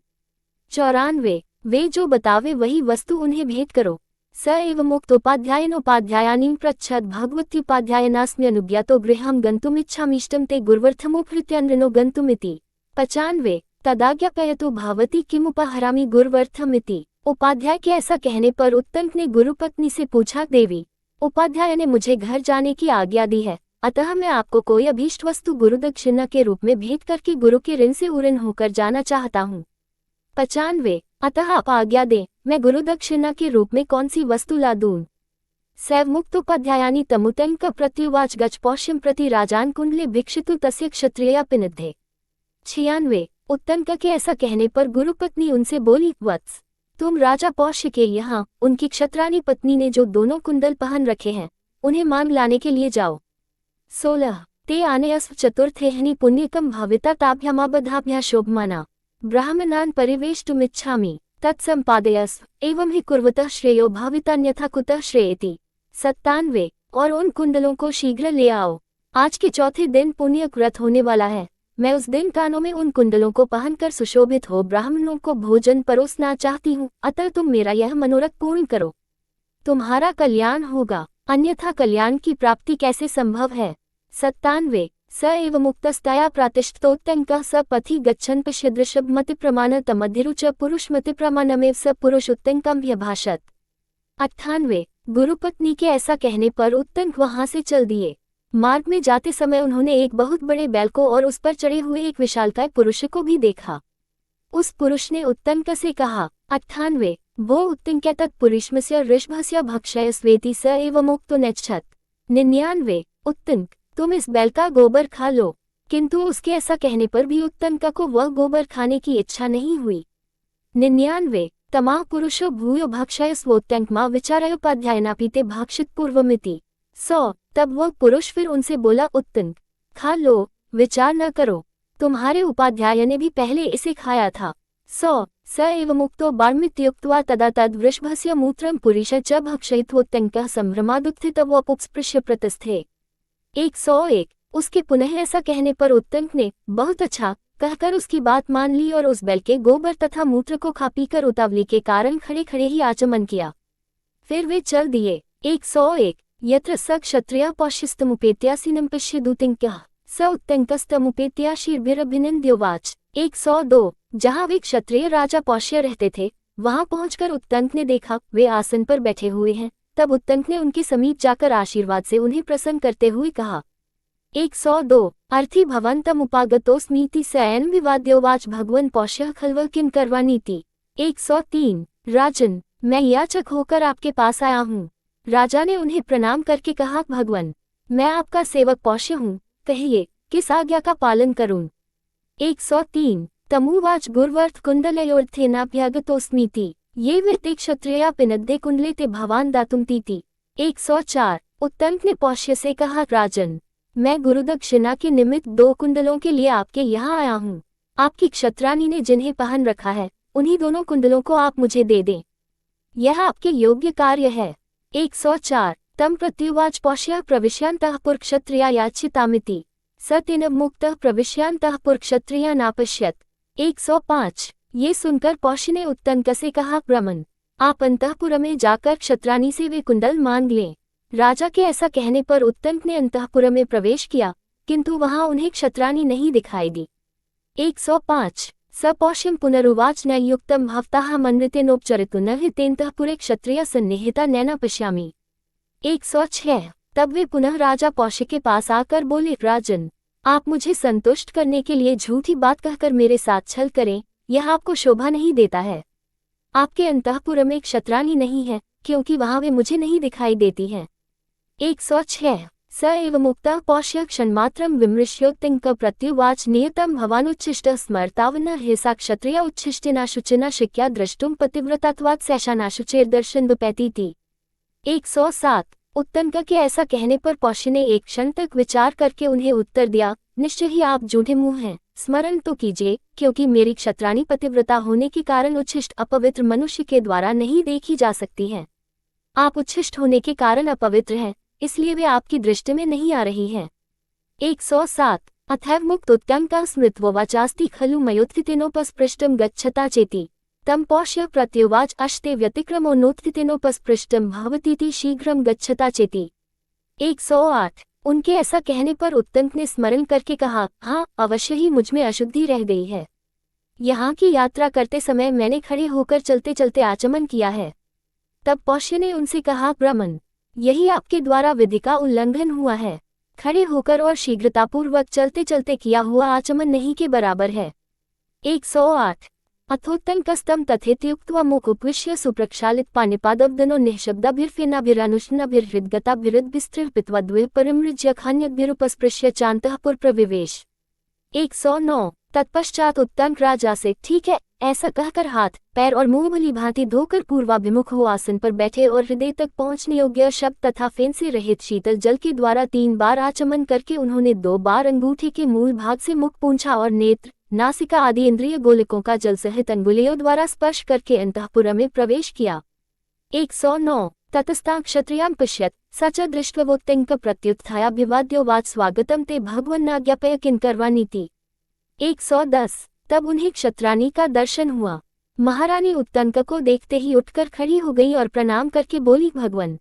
Speaker 1: 94 वे जो बतावे वही वस्तु उन्हें भेंट करो। स एव मुक्तोपाध्यायनोपाध्यायानीं पृच्छद भगवत्युपाध्यायनास्म्यनुज्ञातो गृहं गन्तुमिच्छामीष्टं ते गुर्वर्थमुपहृत्यान्नो गन्तुमिति। 95 तदाज्ञापयतु भवती किमुपहरामि गुर्वर्थमिति। उपाध्याय के ऐसा कहने पर उत्तंक ने गुरुपत्नी से पूछा, देवी, उपाध्याय ने मुझे घर जाने की आज्ञा दी है, अतः मैं आपको कोई अभीष्ट वस्तु गुरुदक्षिणा के रूप में भेंट करके गुरु के ऋण से उऋण होकर जाना चाहता हूँ। 95 अतः आप आज्ञा दें, मैं गुरुदक्षिणा के रूप में कौन सी वस्तु ला दूं। सैव मुक्तोपाध्यायानी तमुतंक प्रत्युवाच गच्छ पौष्यं प्रति राजान कुंडले भिक्षितु तस्य क्षत्रिया पिनिधे। 96 उत्तंक के ऐसा कहने पर गुरुपत्नी उनसे बोली, वत्स, तुम राजा पौष्य के यहाँ उनकी क्षत्रानी पत्नी ने जो दोनों कुंडल पहन रखे हैं उन्हें मांग लाने के लिए जाओ। 16 ते आनेयस्व चतुर्थेहनि पुण्यकम भाविता ताभ्यामाबधाभ्या शोभमाना ब्राह्मणान् परिवेष्टुमिच्छामि तत्संपादयस्व एवं ही कुर्वतः श्रेयो भावितान्यथा कुतः श्रेयेति। 97 और उन कुंडलों को शीघ्र ले आओ। आज के चौथे दिन पुण्य व्रत होने वाला है। मैं उस दिन कानों में उन कुंडलों को पहनकर सुशोभित हो ब्राह्मणों को भोजन परोसना चाहती हूँ, अतः तुम मेरा यह मनोरथ पूर्ण करो, तुम्हारा कल्याण होगा, अन्यथा कल्याण की प्राप्ति कैसे संभव है। 97 स एव मुक्तस्तया प्रातिष्ठतोत्तंकः स पथि गच्छन् पश्यदृषभमति प्रमाणतमधिरुच पुरुषमति प्रमाणमेव स पुरुषोत्तंकमभ्यभाषत। 98 गुरुपत्नी के ऐसा कहने पर उत्तंक वहां से चल दिए। मार्ग में जाते समय उन्होंने एक बहुत बड़े बैल को और उस पर चढ़े हुए एक विशालकाय पुरुष को भी देखा। उस पुरुष ने उत्तंक से कहा, 98 वो उत्तंक्य तत्पुरुषमस्य ऋषभस्य भक्षयस्वेति स एव मुक्तो नेच्छत। 99 उत्तंक तुम इस बैल का गोबर खा लो, किंतु उसके ऐसा कहने पर भी उत्तंक को वह गोबर खाने की इच्छा नहीं हुई। 99 तमाह पुरुषो भूयो भक्षयस्वोत्तंकमा विचारयोपाध्यायनापीते भक्षित पूर्वमिति। 100 तब वह पुरुष फिर उनसे बोला, उत्तंक खा लो, विचार न करो, तुम्हारे उपाध्याय ने भी पहले इसे खाया था। 100 स एव मुक्तो बार्मित्युक्त्वा तदा तद वृषभस्य मूत्रं पुरुष च भक्षयित्वोत्तंकः संभ्रमादुत्थितवपुप्स्पृश्य प्रतिस्थे। 101 उसके पुनः ऐसा कहने पर उत्तंक ने बहुत अच्छा कहकर उसकी बात मान ली और उस बैल के गोबर तथा मूत्र को खा पीकर उतावली के कारण खड़े खड़े ही आचमन किया। फिर वे चल दिए। 101 यत्र स क्षत्रियः पौष्यस्तमुपेत्यासीनं पश्यदुत्तंकः स उत्तंकस्तमुपेत्याशीर्भिरभिनन्द्योवाच। 102 जहाँ वे क्षत्रिय राजा पौष्य रहते थे वहां पहुंचकर उत्तंक ने देखा वे आसन पर बैठे हुए हैं। तब उत्तंक ने उनके समीप जाकर आशीर्वाद से उन्हें प्रसन्न करते हुए कहा। 102 अर्थी भवन्तमुपागतोऽस्मीति स एन विवाद्योवाच भगवन् पौष्यः खल्व किं करवानीति। 103 राजन मैं याचक होकर आपके पास आया हूँ। राजा ने उन्हें प्रणाम करके कहा, भगवान मैं आपका सेवक पौष्य हूँ, कहिए किस आज्ञा का पालन करूं। 103 तमुवाच गुर्वर्थ कुंडलयोर्थेनाभ्यागतोऽस्मीति ये वृत्ते क्षत्रिया पिनद्दे कुंडले ते भवान दातुमतीति। 104 उत्तंक ने पौष्य से कहा, राजन मैं गुरुदक्षिणा के निमित्त 2 कुंडलों के लिए आपके यहाँ आया हूँ। आपकी क्षत्रानी ने जिन्हें पहन रखा है उन्हीं दोनों कुंडलों को आप मुझे दे दें, यह आपके योग्य कार्य है। 104 तम प्रत्युवाच पौष्यः प्रविश्यान्तः पुरक्षत्रिया याचितामिति स तेन मुक्तः प्रविश्यान्तः पुरक्षत्रिया नापश्यत। 105 ये सुनकर पौष्य ने उत्तंक से कहा, ब्रह्मन आप अंतःपुर में जाकर क्षत्रानी से वे कुंडल मांग लें। राजा के ऐसा कहने पर उत्तंक ने अंतःपुर में प्रवेश किया, किंतु वहां उन्हें क्षत्रानी नहीं दिखाई दी। 105 स पौष्यं पुनरुवाच न युक्तं भवतः मन्वितेनोपचरितो न हितेन्तःपुरे क्षत्रिया सन्निहिता नैना पश्यामि। 106 तब वे पुनः राजा पौष्य के पास आकर बोले, राजन आप मुझे संतुष्ट करने के लिए झूठी बात कहकर मेरे साथ छल करें, यह आपको शोभा नहीं देता है। आपके अंतःपुर में क्षत्रानी नहीं है, क्योंकि वहां वे मुझे नहीं दिखाई देती हैं। 106 स एव मुक्तः पौष्य क्षणमात्रं विमृश्योत्तंक प्रत्युवाच नियतं भवानुच्छिष्टः स्मर्तावन्न हेसा क्षत्रिया उच्छिष्टेना शुचिना शिक्या द्रष्टुं पतिव्रतात्वात् सैषाना शुचेर्दर्शन विपैतीति। 107 उत्तंक के ऐसा कहने पर पौष्य ने एक क्षण तक विचार करके उन्हें उत्तर दिया, निश्चय ही आप झूठे मुंह हैं, स्मरण तो कीजिए, क्योंकि मेरी क्षत्रानी पतिव्रता होने के कारण उच्छिष्ट अपवित्र मनुष्य के द्वारा नहीं देखी जा सकती है। आप उच्छिष्ट होने के कारण अपवित्र हैं, इसलिए वे आपकी दृष्टि में नहीं आ रही हैं। 107 अथैव मुक्त उत्तंका स्मृत्ववाचास्ति खलु मयोत्थितेनोपस्पृष्टं गच्छता चेति तं पौष्य प्रत्युवाच अश्ते व्यतिक्रमोन्नोत्थितेनोपस्पृष्टं भवतीति शीघ्रं गच्छता चेति। 108 उनके ऐसा कहने पर उत्तंक ने स्मरण करके कहा, हाँ अवश्य ही मुझमें अशुद्धि रह गई है। यहाँ की यात्रा करते समय मैंने खड़े होकर चलते चलते आचमन किया है। तब पौष्य ने उनसे कहा, ब्राह्मण, यही आपके द्वारा विधि का उल्लंघन हुआ है। खड़े होकर और शीघ्रतापूर्वक चलते चलते किया हुआ आचमन नहीं के बराबर है। 108 अथोत्तंकस्तम तथेत्युक्त्वा मुखोपविश्य सुप्रक्षालित पाणिपादब्दनो निःशब्दाभिर्फेनाभिरानुष्णाभिर्हृद्भिस्त्रिर्पित्वा द्विपरिमृज्य खान्यद्भिरुपस्पृश्य चान्तःपुर प्रविवेश। 109 तत्पश्चात उत्तंक राजा से, ठीक है, ऐसा कहकर हाथ पैर और मुंह भली भांति धोकर पूर्वाभिमुख हो आसन पर बैठे और हृदय तक पहुंचने योग्य शब्द तथा फेन से रहित शीतल जल के द्वारा 3 बार आचमन करके उन्होंने 2 बार अंगूठे के मूल भाग से मुख पूंछा और नेत्र नासिका आदि इंद्रिय गोलकों का जल सहित अंगुलियों द्वारा स्पर्श करके अंतःपुर में प्रवेश किया। 109 ततस्तां क्षत्रियां पश्यत स च दृष्ट्वोत्तंक प्रत्युत्थायाभिवाद्यो वाच स्वागतम ते भगवन्नाज्ञापय किंकरवानीति। 110 तब उन्हें क्षत्राणी का दर्शन हुआ। महारानी उत्तंक को देखते ही उठकर खड़ी हो गई और प्रणाम करके बोली, भगवान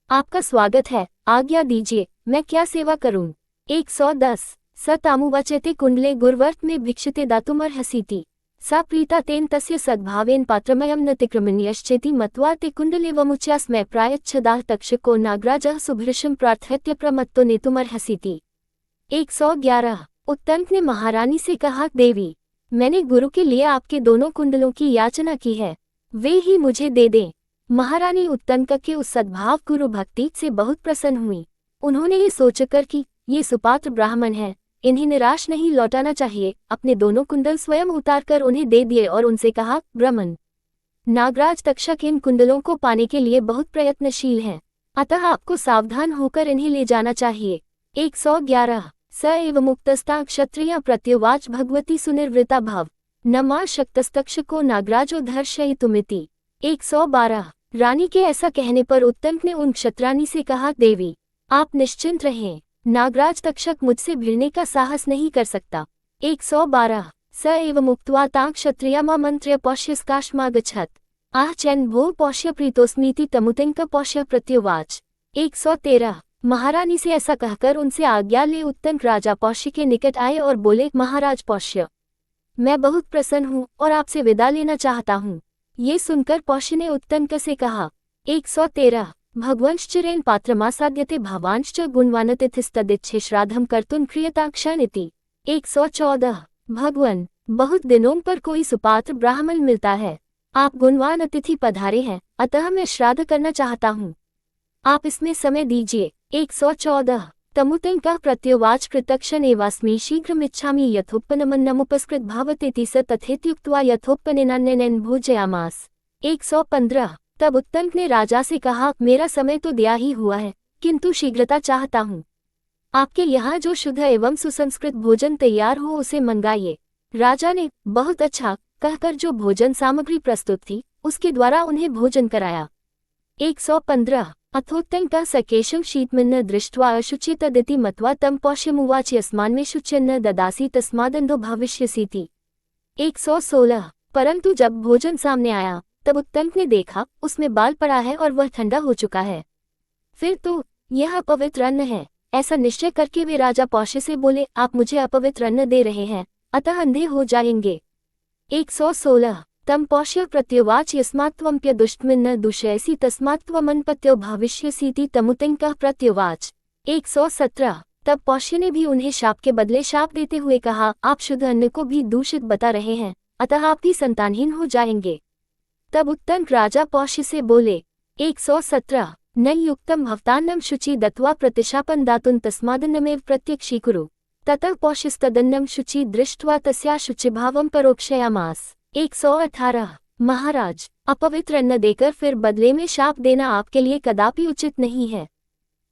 Speaker 1: आपका स्वागत है, आज्ञा दीजिए, मैं क्या सेवा करूं। 110 स तामुवाचेते कुंडले गुरुवर्त में भिक्षते दातुमर्हसीति सा प्रीता तेन तस्य सद्भावेन पात्रमयं नतिक्रमण्यश्चेति मत्वा ते कुंडलेवमुच्यास्मै प्रायच्छदाः तक्षको नागराजः सुभृशं प्रार्थयत्य प्रमत्तो नेतुमर्हसीति। 111 उत्तंक ने महारानी से कहा, देवी, मैंने गुरु के लिए आपके दोनों कुंडलों की याचना की है, वे ही मुझे दे दें। महारानी उत्तंक के उस सद्भाव गुरु भक्ति से बहुत प्रसन्न हुई। उन्होंने ये सोचकर कि ये सुपात्र ब्राह्मण हैं, इन्हें निराश नहीं लौटाना चाहिए, अपने दोनों कुंडल स्वयं उतारकर उन्हें दे दिए और उनसे कहा, ब्राह्मण, नागराज तक्षक इन कुंडलों को पाने के लिए बहुत प्रयत्नशील हैं, अतः आपको सावधान होकर इन्हें ले जाना चाहिए। 111 स एव मुक्तस्ता क्षत्रिया प्रत्युवाच भगवती सुनिर्वृता भव न मा शक्तस्तक्षको नागराजो धर्षयितुमिति। 112 रानी के ऐसा कहने पर उत्तंक ने उन क्षत्राणी से कहा, देवी, आप निश्चिंत रहें, नागराज तक्षक मुझसे भिड़ने का साहस नहीं कर सकता। 112 स एव मुक्त्वा तां क्षत्रियामामन्त्र्य पौष्यस्काश्मागच्छत् आह चैन भो पौष्य प्रीतोस्मीति तमुतिंक पौष्य प्रत्युवाच। 113 महारानी से ऐसा कहकर उनसे आज्ञा ले उत्तंक राजा पौष्य के निकट आए और बोले, महाराज पौष्य, मैं बहुत प्रसन्न हूँ और आपसे विदा लेना चाहता हूँ। ये सुनकर पौष्य ने उत्तंक से कहा। 113 भगवंश्चिरेण पात्रमासाद्यते भावांश्च गुणवानतिथिस्तदिच्छे श्राद्धं कर्तुं क्रियताक्षणिति। 114 भगवन, बहुत दिनों पर कोई सुपात्र ब्राह्मण मिलता है, आप गुणवान अतिथि पधारे हैं, अतः मैं श्राद्ध करना चाहता हूँ, आप इसमें समय दीजिए। 114 तमुतिंकः प्रत्युवाच कृतक्षण एवास्मि शीघ्रमिच्छामि यथोपनमन्नमुपस्कृत भवतेति स तथेत्युक्त्वा यथोपनेनान्यनेन भोजयामास। 115 तब उत्तंक ने राजा से कहा, मेरा समय तो दिया ही हुआ है, किंतु शीघ्रता चाहता हूँ। आपके यहाँ जो शुद्ध एवं सुसंस्कृत भोजन तैयार हो उसे मंगाइए। राजा ने बहुत अच्छा कहकर जो भोजन सामग्री प्रस्तुत थी उसके द्वारा उन्हें भोजन कराया। 115 अथोत्तंकः सकेशं शीतमन्न दृष्ट्वा अशुचि तदिति मत्वा तं पौष्यमुवाच यस्मान्मे शुच्यन्न ददासि तस्मादन्धो भविष्यसीति। 116 परंतु जब भोजन सामने आया तब उत्तंक ने देखा उसमें बाल पड़ा है और वह ठंडा हो चुका है। फिर तो यह अपवित्र अन्न है, ऐसा निश्चय करके वे राजा पौष्य से बोले, आप मुझे अपवित्र अन्न दे रहे हैं, अतः अंधे हो जाएंगे। 116 तम पौष्य प्रत्युवाच यस्मात्त्वम्प्यदुष्टमिन्न दूषयसि तस्मात्त्वमन्पत्यो भविष्यसीति तमुतिंकः प्रत्युवाच। 117 तब पौष्य ने भी उन्हें शाप के बदले शाप देते हुए कहा, आप शुद्ध अन्न को भी दूषित बता रहे हैं, अतः आप भी संतानहीन हो जाएंगे। तब उत्तंक राजा पौष्य से बोले। 117 न युक्तम भवतान्नम शुचि दत्वा प्रतिशापन दातुं तस्मादन्नमेव प्रत्यक्षीकुरु। ततः पौष्यस्तदन्नं शुचि दृष्ट्वा तस्या शुचिभावं परोक्षयामास। 118 महाराज, अपवित्र अन्न देकर फिर बदले में शाप देना आपके लिए कदापि उचित नहीं है,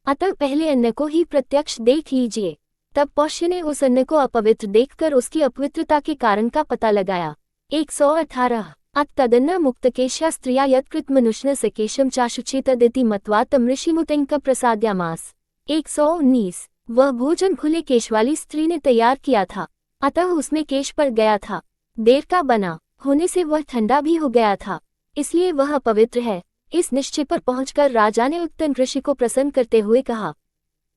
Speaker 1: अतः पहले अन्न को ही प्रत्यक्ष देख लीजिए। तब पौष्य ने उस अन्न को अपवित्र देखकर उसकी अपवित्रता के कारण का पता लगाया। 118 अत्तदन्न मुक्तकेश्या स्त्रिया यत्कृत मनुष्य सकेशम चाशुचेतदिति मत्वा तम ऋषिमुतिंक प्रसाद्यामास। 119। वह भोजन खुले केश वाली स्त्री ने तैयार किया था, अतः उसमें केश पड़ गया था। देर का बना होने से वह ठंडा भी हो गया था, इसलिए वह अपवित्र है। इस निश्चय पर पहुंचकर राजा ने उत्तंक ऋषि को प्रसन्न करते हुए कहा।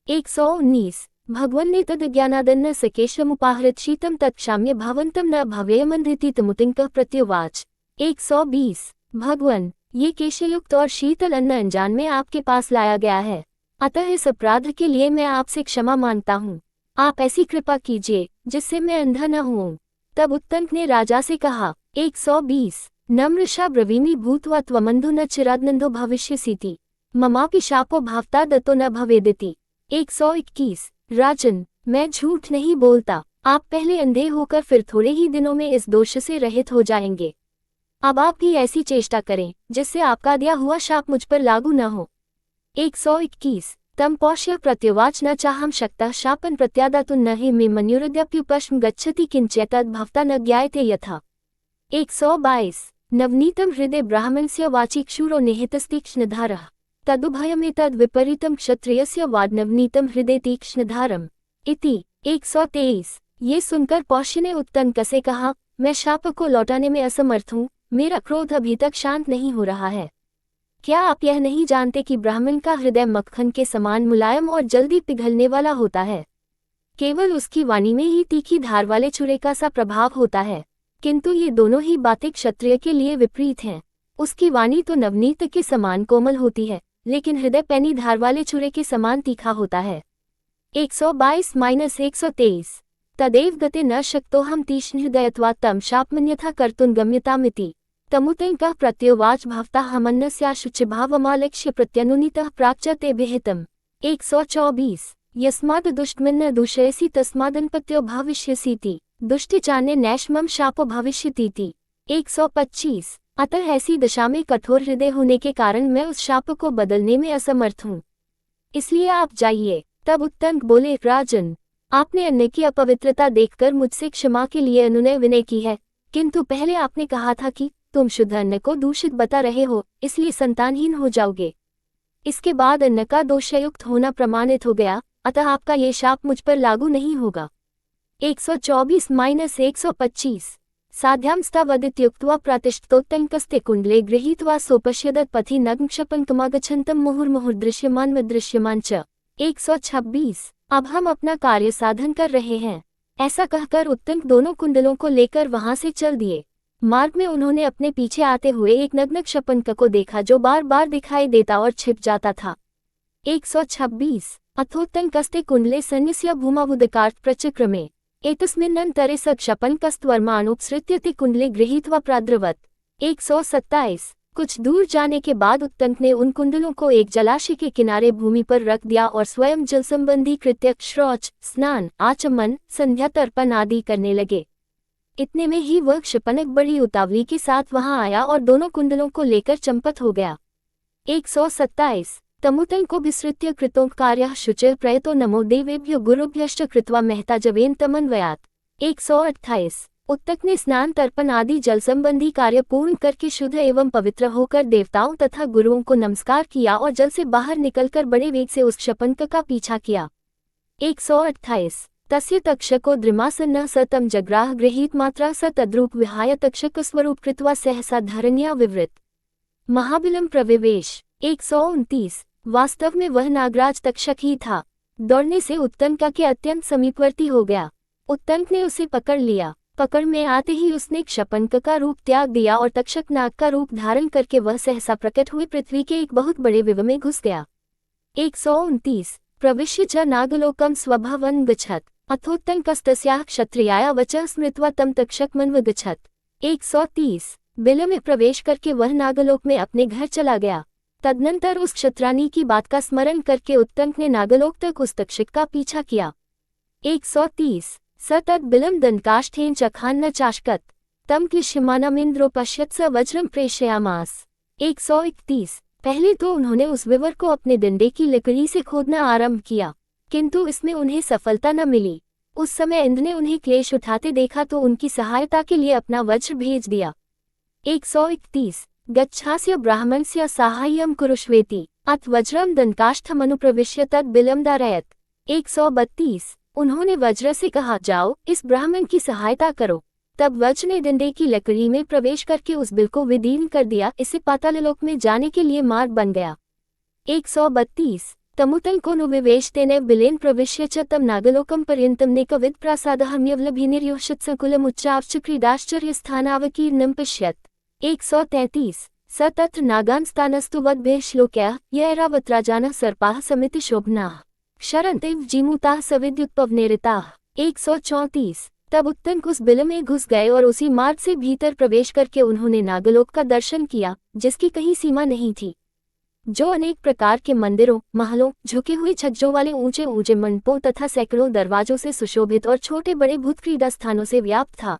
Speaker 1: 119। भगवन् ने तद्ज्ञानादन्न सकेशमुपाहृत शीतम तत्क्षाम्य भवन्तम न भवेयमन्धृति तमुतिंकः प्रत्युवाच। 120। भगवन, ये केशयुक्त और शीतल अन्न अनजान में आपके पास लाया गया है, अतः इस अपराध के लिए मैं आपसे क्षमा मांगता हूँ। आप ऐसी कृपा कीजिए जिससे मैं अंधा न हूँ। तब उत्तंक ने राजा से कहा। 120। नम्रशा ब्रवीमि भूत्वा त्वमन्धो न चिरादनन्दो भविष्यसीति ममापि शापो भावता दत्तो न भवेदिति। 121। राजन, मैं झूठ नहीं बोलता, आप पहले अंधे होकर फिर थोड़े ही दिनों में इस दोष से रहित हो जाएंगे। अब आप भी ऐसी चेष्टा करें जिससे आपका दिया हुआ शाप मुझ पर लागू न हो। 121। तम पौष्य प्रत्युवाच न चाहम शक्तः शापन प्रत्यादातुं न हि मे मन्युरद्यप्युपश्म गच्छति किंचैतद् भवता न ज्ञायते यथा। 122। नवनीतम हृदय ब्राह्मणस्य वाचि क्षूरो निहितस्तीक्ष्णधारः तदुभयमेतद् विपरीतम क्षत्रियस्य वाड्नवनीतम हृदय तीक्ष्णधारम् इति। 123। ये सुनकर पौष्य ने उत्तंक से कहा, मैं शाप को लौटाने में असमर्थ हूँ, मेरा क्रोध अभी तक शांत नहीं हो रहा है। क्या आप यह नहीं जानते कि ब्राह्मण का हृदय मक्खन के समान मुलायम और जल्दी पिघलने वाला होता है? केवल उसकी वाणी में ही तीखी धार वाले छुरे का सा प्रभाव होता है, किंतु ये दोनों ही बातें क्षत्रिय के लिए विपरीत हैं। उसकी वाणी तो नवनीत के समान कोमल होती है, लेकिन हृदय पैनी धार वाले छुरे के समान तीखा होता है। 122-123। तदेव गते न शक्तोहम तीक्ष्णहृदयत्वात् तम शापमन्यथा कर्तुं गम्यतामिति तमुतिंकः प्रत्युवाच भवता हमन्यस्याशुचिभावमालक्ष्य प्रत्यनुनीतः प्राच्च ते विहितम्। 124। यस्माद् दुष्टमिन्न दूषयसि तस्मादन्पत्यो भविष्यसीति दुष्टिचान्य नैष्मम शापो भविष्यतीति। 125। अतः ऐसी दशा में कठोर हृदय होने के कारण मैं उस शाप को बदलने में असमर्थ हूँ, इसलिए आप जाइए। तब उत्तंक बोले, राजन, आपने अन्न की अपवित्रता देखकर मुझसे क्षमा के लिए अनुनय विनय की है, किंतु पहले आपने कहा था कि तुम शुद्ध अन्न को दूषित बता रहे हो, इसलिए संतानहीन हो जाओगे। इसके बाद अन्न का दोषयुक्त होना प्रमाणित हो गया, अतः आपका ये शाप मुझ पर लागू नहीं होगा। 124-125। साध्यांस्तावदित्युक्त्वा प्रातिष्ठतोत्तंकस्ते कुण्डले गृहीत्वा सोपश्यदत् पथि नग्नक्षपङ्कमागच्छन्तं मुहुर्मुहुर्दृश्यमान् च। 126। अब हम अपना कार्य साधन कर रहे हैं, ऐसा कहकर उत्तंक दोनों कुंडलों को लेकर वहां से चल दिए। मार्ग में उन्होंने अपने पीछे आते हुए एक नग्न क्षपंक को देखा जो बार बार दिखाई देता और छिप जाता था। 126। अथोत्तंकस्ते कुंडले सन्न्यस्य भूमावुदकार्थ प्रचक्रमे एतस्मिन्नन्तरे स क्षपन्कस्त्वर्माणुपसृत्यति कुंडले गृहीत्वा प्राद्रवत्। 127। कुछ दूर जाने के बाद उत्तंक ने उन कुंडलों को एक जलाशय के किनारे भूमि पर रख दिया और स्वयं जल संबंधी कृत्य शौच, स्नान, आचमन, संध्या तर्पण आदि करने लगे। इतने में ही वह क्षपनक बड़ी उतावली के साथ वहां आया और दोनों कुंडलों को लेकर चंपत हो गया। 127। तमुतं को विसृत्य कृतोंकार्यः शुचिर प्रयतो नमो देवेभ्यो गुरुभ्यश्च कृत्वा महताजवेन तमन्वयात्। 128। उत्तक ने स्नान तर्पण आदि जल संबंधी कार्य पूर्ण करके शुद्ध एवं पवित्र होकर देवताओं तथा गुरुओं को नमस्कार किया और जल से बाहर निकलकर बड़े वेग से उस क्षपंक का पीछा किया। 128। तस्य तक्षको द्रिमासन्नः स तं जग्राह गृहीत मात्रा स तद्रूप विहाय तक्षक स्वरूप कृत्वा सहसा धरण्या विवृत महाबिलम प्रविवेश। 129। वास्तव में वह नागराज तक्षक ही था। दौड़ने से उत्तंका के अत्यंत समीपवर्ती हो गया। उत्तंक ने उसे पकड़ लिया। पकड़ में आते ही उसने क्षपंक का रूप त्याग दिया और तक्षक नाग का रूप धारण करके वह सहसा प्रकट हुए पृथ्वी के एक बहुत बड़े विव में घुस गया। 129। प्रविश्य च नागलोकम स्वभावं गच्छत् अथोत्तंकस्तस्याः क्षत्रियाया वचः स्मृत्वा तं तक्षकमन्वगच्छत्। 130। बिल में प्रवेश करके वह नागलोक में अपने घर चला गया। तदनंतर उस क्षत्रानी की बात का स्मरण करके उत्तंक ने नागलोक तक उस तक्षक का पीछा किया। 130। स तद् बिलं दंडकाष्ठेन चखान्न चाशकत् तं क्लिश्यमानमिन्द्रो पश्यत् स वज्रं प्रेषयामास। 131। पहले तो उन्होंने उस विवर को अपने डंडे की लकड़ी से खोदना आरंभ किया, किंतु इसमें उन्हें सफलता न मिली। उस समय इंद्र ने उन्हें क्लेश उठाते देखा तो उनकी सहायता के लिए अपना वज्र भेज दिया। 131 गच्छास्य ब्राह्मणस्य साहाय्यं कुरुष्वेति अथ वज्रम दंताष्ठमनुप्रविश्य तद बिलमदारयत। 132 उन्होंने वज्र से कहा, जाओ इस ब्राह्मण की सहायता करो। तब वज्र ने डंडे की लकड़ी में प्रवेश करके उस बिल को विदीर्ण कर दिया, इससे पाताललोक में जाने के लिए मार्ग बन गया। 132 तमुतं को नुविवेशतेन बिलेन प्रविश्य च तम नागलोकम पर्यंतम नेकविद प्रासादहम्यवलभिनिर्योषित्सकुलमुच्चार्च क्रीडाश्चर्यस्थानावकीर्णं पश्यत्। 133 स तत्र नागांस्तानस्तु वद्भिः श्लोक्यः य ऐरावतराजानः सर्पाः समिति शोभनाः क्षरन्तेव जीमूताः सविद्युत्पवनेरिताः। 134 तब उत्तंक उस बिल में घुस गए और उसी मार्ग से भीतर प्रवेश करके उन्होंने नागलोक का दर्शन किया, जिसकी कहीं सीमा नहीं थी, जो अनेक प्रकार के मंदिरों, महलों, झुके हुए छज्जों वाले ऊंचे ऊंचे मंडपों तथा सैकड़ों दरवाजों से सुशोभित और छोटे बड़े भूत क्रीड़ा स्थानों से व्याप्त था।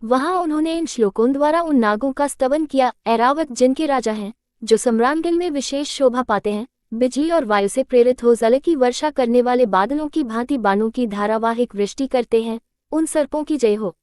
Speaker 1: वहां उन्होंने इन श्लोकों द्वारा उन नागों का स्तवन किया। ऐरावत जिनके राजा हैं, जो सम्रांगण में विशेष शोभा पाते हैं, बिजली और वायु से प्रेरित हो जल की वर्षा करने वाले बादलों की भांति बाणों की धारावाहिक वृष्टि करते हैं, उन सर्पों की जय हो।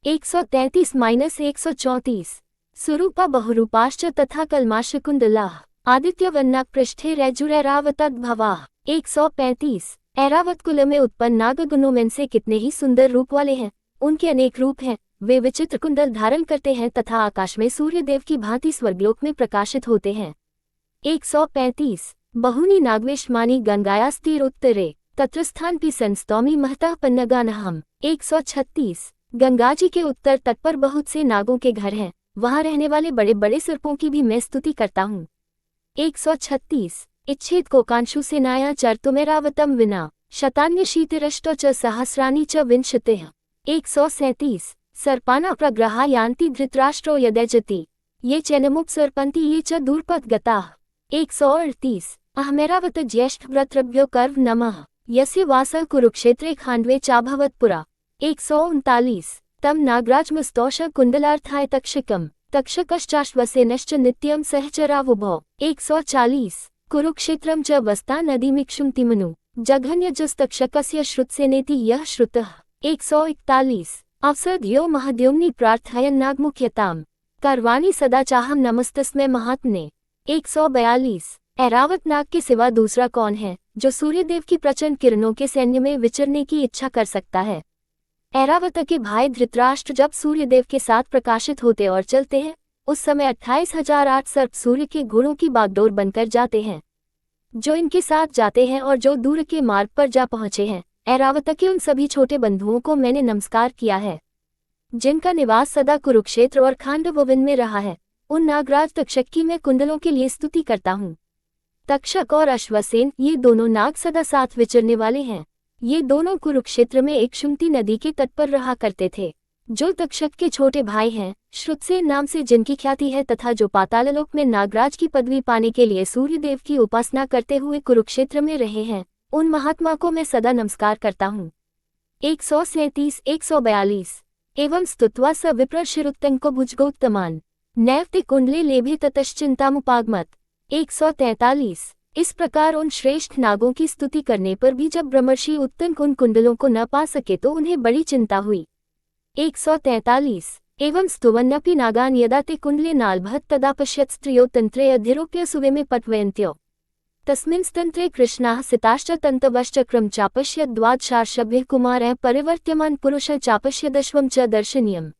Speaker 1: 133-134 सुरूपा बहुरूपाश्च तथा कलमाशकुंडलाः आदित्यवन्नाक पृष्ठे रैजुरैरावतद्भवाः। 135 ऐरावत कुल में उत्पन्न नागगुणों में से कितने ही सुंदर रूप वाले हैं, उनके अनेक रूप हैं, वे विचित्र कुंडल धारण करते हैं तथा आकाश में सूर्यदेव की भांति स्वर्गलोक में प्रकाशित होते हैं। 135 बहुनी नागवेशमानी गंगायास्तीरोत्तरे तत्रस्थानपि संस्तौमि महतः पन्नगानहम्। 136 गंगा जी के उत्तर तट पर बहुत से नागों के घर हैं, वहां रहने वाले बड़े बड़े सर्पों की भी मैं स्तुति करता हूँ। 136 इच्छेद कोकांशु सेनाया चर्तुमेरावतम विना शतान्य शीतिरष्टो च सहस्राणि च विंशतिः। 137 सर्पाना प्रग्रहा यान्ति धृतराष्ट्रो यदैजति ये चैनमुपसर्पन्ति ये च दूरपथ गताः। 138 अहमेरावत ज्येष्ठ व्रतृभ्यो कर्व नमः यस्य वासः कुरुक्षेत्रे खांडवे चाभवत्पुरा। 139 तम नागराजमस्तौष कुंडलार्थाय तक्षकम् तक्षकश्चाश्वसेनश्च नित्यं सहचरावुभौ। 140 कुरुक्षेत्रं च वस्ता नदीमिक्षुमतिमनु जघन्यजस्तक्षकस्य श्रुतसेनेति यः श्रुतः। 141 अवसर्यो महद्योम्नि प्रार्थयन्नागमुख्यताम् कर्वाणि सदा चाहम नमस्तस्मै महात्मने। 142 ऐरावत नाग के सिवा दूसरा कौन है जो सूर्यदेव की प्रचंड किरणों के सैन्य में विचरने की इच्छा कर सकता है। ऐरावत के भाई धृतराष्ट्र जब सूर्यदेव के साथ प्रकाशित होते और चलते हैं, उस समय 28,008 सर्प सूर्य के घोड़ों की बागडोर बनकर जाते हैं, जो इनके साथ जाते हैं और जो दूर के मार्ग पर जा पहुंचे हैं। ऐरावत के उन सभी छोटे बंधुओं को मैंने नमस्कार किया है, जिनका निवास सदा कुरुक्षेत्र और खांडववन में रहा है। उन नागराज तक्षक की मैं कुंडलों के लिए स्तुति करता हूँ। तक्षक और अश्वसेन ये दोनों नाग सदा साथ विचरने वाले हैं। ये दोनों कुरुक्षेत्र में इक्षुमती नदी के तट पर रहा करते थे। जो तक्षक के छोटे भाई हैं, श्रुतसेन नाम से जिनकी ख्याति है तथा जो पाताललोक में नागराज की पदवी पाने के लिए सूर्यदेव की उपासना करते हुए कुरुक्षेत्र में रहे हैं, उन महात्मा को मैं सदा नमस्कार करता हूँ। 137-142 एवं स्तुत्वा स विप्रशिरुत्तंको भुजगोत्तमान नैवते कुंडले लेभे ततश्चिंतामुपागमत। 143 इस प्रकार उन श्रेष्ठ नागों की स्तुति करने पर भी जब ब्रह्मर्षि उत्तंक उन कुंडलों को न पा सके तो उन्हें बड़ी चिंता हुई। 143 एवं स्तुवन्नपि नागान यदा ते कुंडले नालभत तदा पश्यत् स्त्रियो तंत्रे अधिरोप्य सुवे में पट्वयन्त्यो तस्मिंस्तंत्रे कृष्णाः सिताश्च तन्तवश्चक्रं चापश्यत् द्वादशार्षभ्यः कुमारः परिवर्त्यमान पुरुषः चापश्यदश्वं च दर्शनीयम्।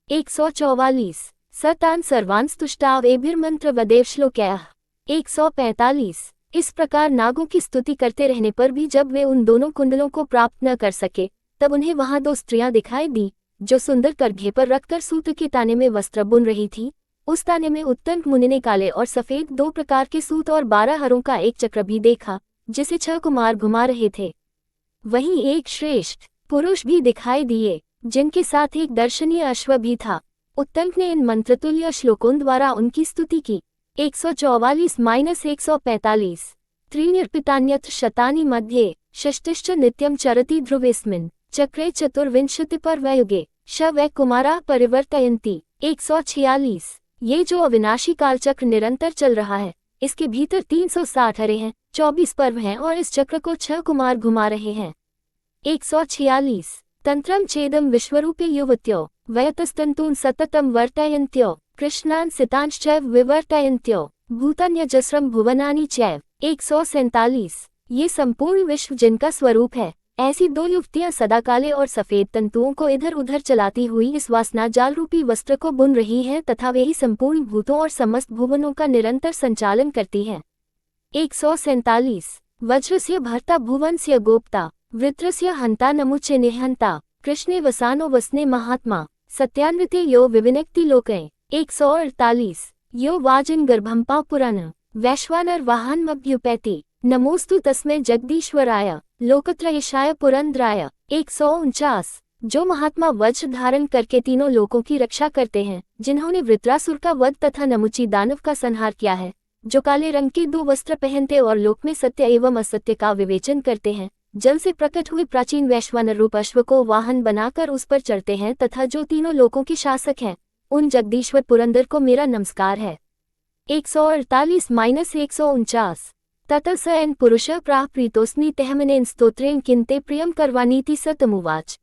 Speaker 1: 144 स तान् सर्वान् स्तुष्टाव एभिर्मन्त्रवदेव श्लोक्यः। 145 इस प्रकार नागों की स्तुति करते रहने पर भी जब वे उन दोनों कुंडलों को प्राप्त न कर सके, तब उन्हें वहां दो स्त्रियां दिखाई दी, जो सुंदर करघे पर रखकर सूत के ताने में वस्त्र बुन रही थी। उस ताने में उत्तंक मुनि ने काले और सफेद 2 प्रकार के सूत और 12 हरों का एक चक्र भी देखा, जिसे 6 कुमार घुमा रहे थे। वहीं एक श्रेष्ठ पुरुष भी दिखाई दिए, जिनके साथ एक दर्शनीय अश्व भी था। उत्तंक ने इन मंत्रतुल्य श्लोकों द्वारा उनकी स्तुति की। 144-145 त्रीण्यर्पितान्यत्र शतानि मध्ये षष्टिश्च नित्यं चरति ध्रुवेस्मिन् चक्रे चतुर्विंशतिपर्वयुगे श वै कुमाराः परिवर्तयन्ति। 146 ये जो अविनाशी कालचक्र निरंतर चल रहा है, इसके भीतर 360 हरे हैं, 24 पर्व हैं और इस चक्र को 6 कुमार घुमा रहे हैं। 146 तंत्रम छेदम विश्वरूपे युवत्यो वयतस्तन्तून् सततं वर्तयन्त्यो कृष्णान् सितांश्चैव विवर्तयन्त्यो भूतान्यजस्रं भुवनानि चैव। 147। ये संपूर्ण विश्व जिनका स्वरूप है, ऐसी दो युवतियां सदाकाले और सफेद तंतुओं को इधर उधर चलाती हुई इस वासना जाल रूपी वस्त्र को बुन रही हैं तथा वे ही संपूर्ण भूतों और समस्त भुवनों का निरंतर संचालन करती हैं। 147। वज्रस्य भर्ता भुवनस्य गोप्ता वृत्रस्य हंता नमुचे निहंता कृष्णे वसानो वसने महात्मा सत्यान्विते यो विविनक्ति लोके। 148। यो वाजिन गर्भंपा पुराण वैश्वानर वाहनमभ्युपैति नमोस्तु तस्मै जगदीश्वराय लोकत्रयशाय पुरंद्राय। 149। जो महात्मा वज्र धारण करके तीनों लोकों की रक्षा करते हैं, जिन्होंने वृत्रासुर का वध तथा नमुची दानव का संहार किया है, जो काले रंग के 2 वस्त्र पहनते और लोक में सत्य एवं असत्य का विवेचन करते हैं, जल से प्रकट हुए प्राचीन वैश्वानर रूप अश्व को वाहन बनाकर उस पर चढ़ते हैं तथा जो तीनों लोकों के शासक हैं, उन जगदीश्वर पुरंदर को मेरा नमस्कार है। 148-149। ततः स एन पुरुषः प्राह प्रीतोस्मि तेहमनेन स्तोत्रेण किन्ते प्रियम करवानीति स तमुवाच।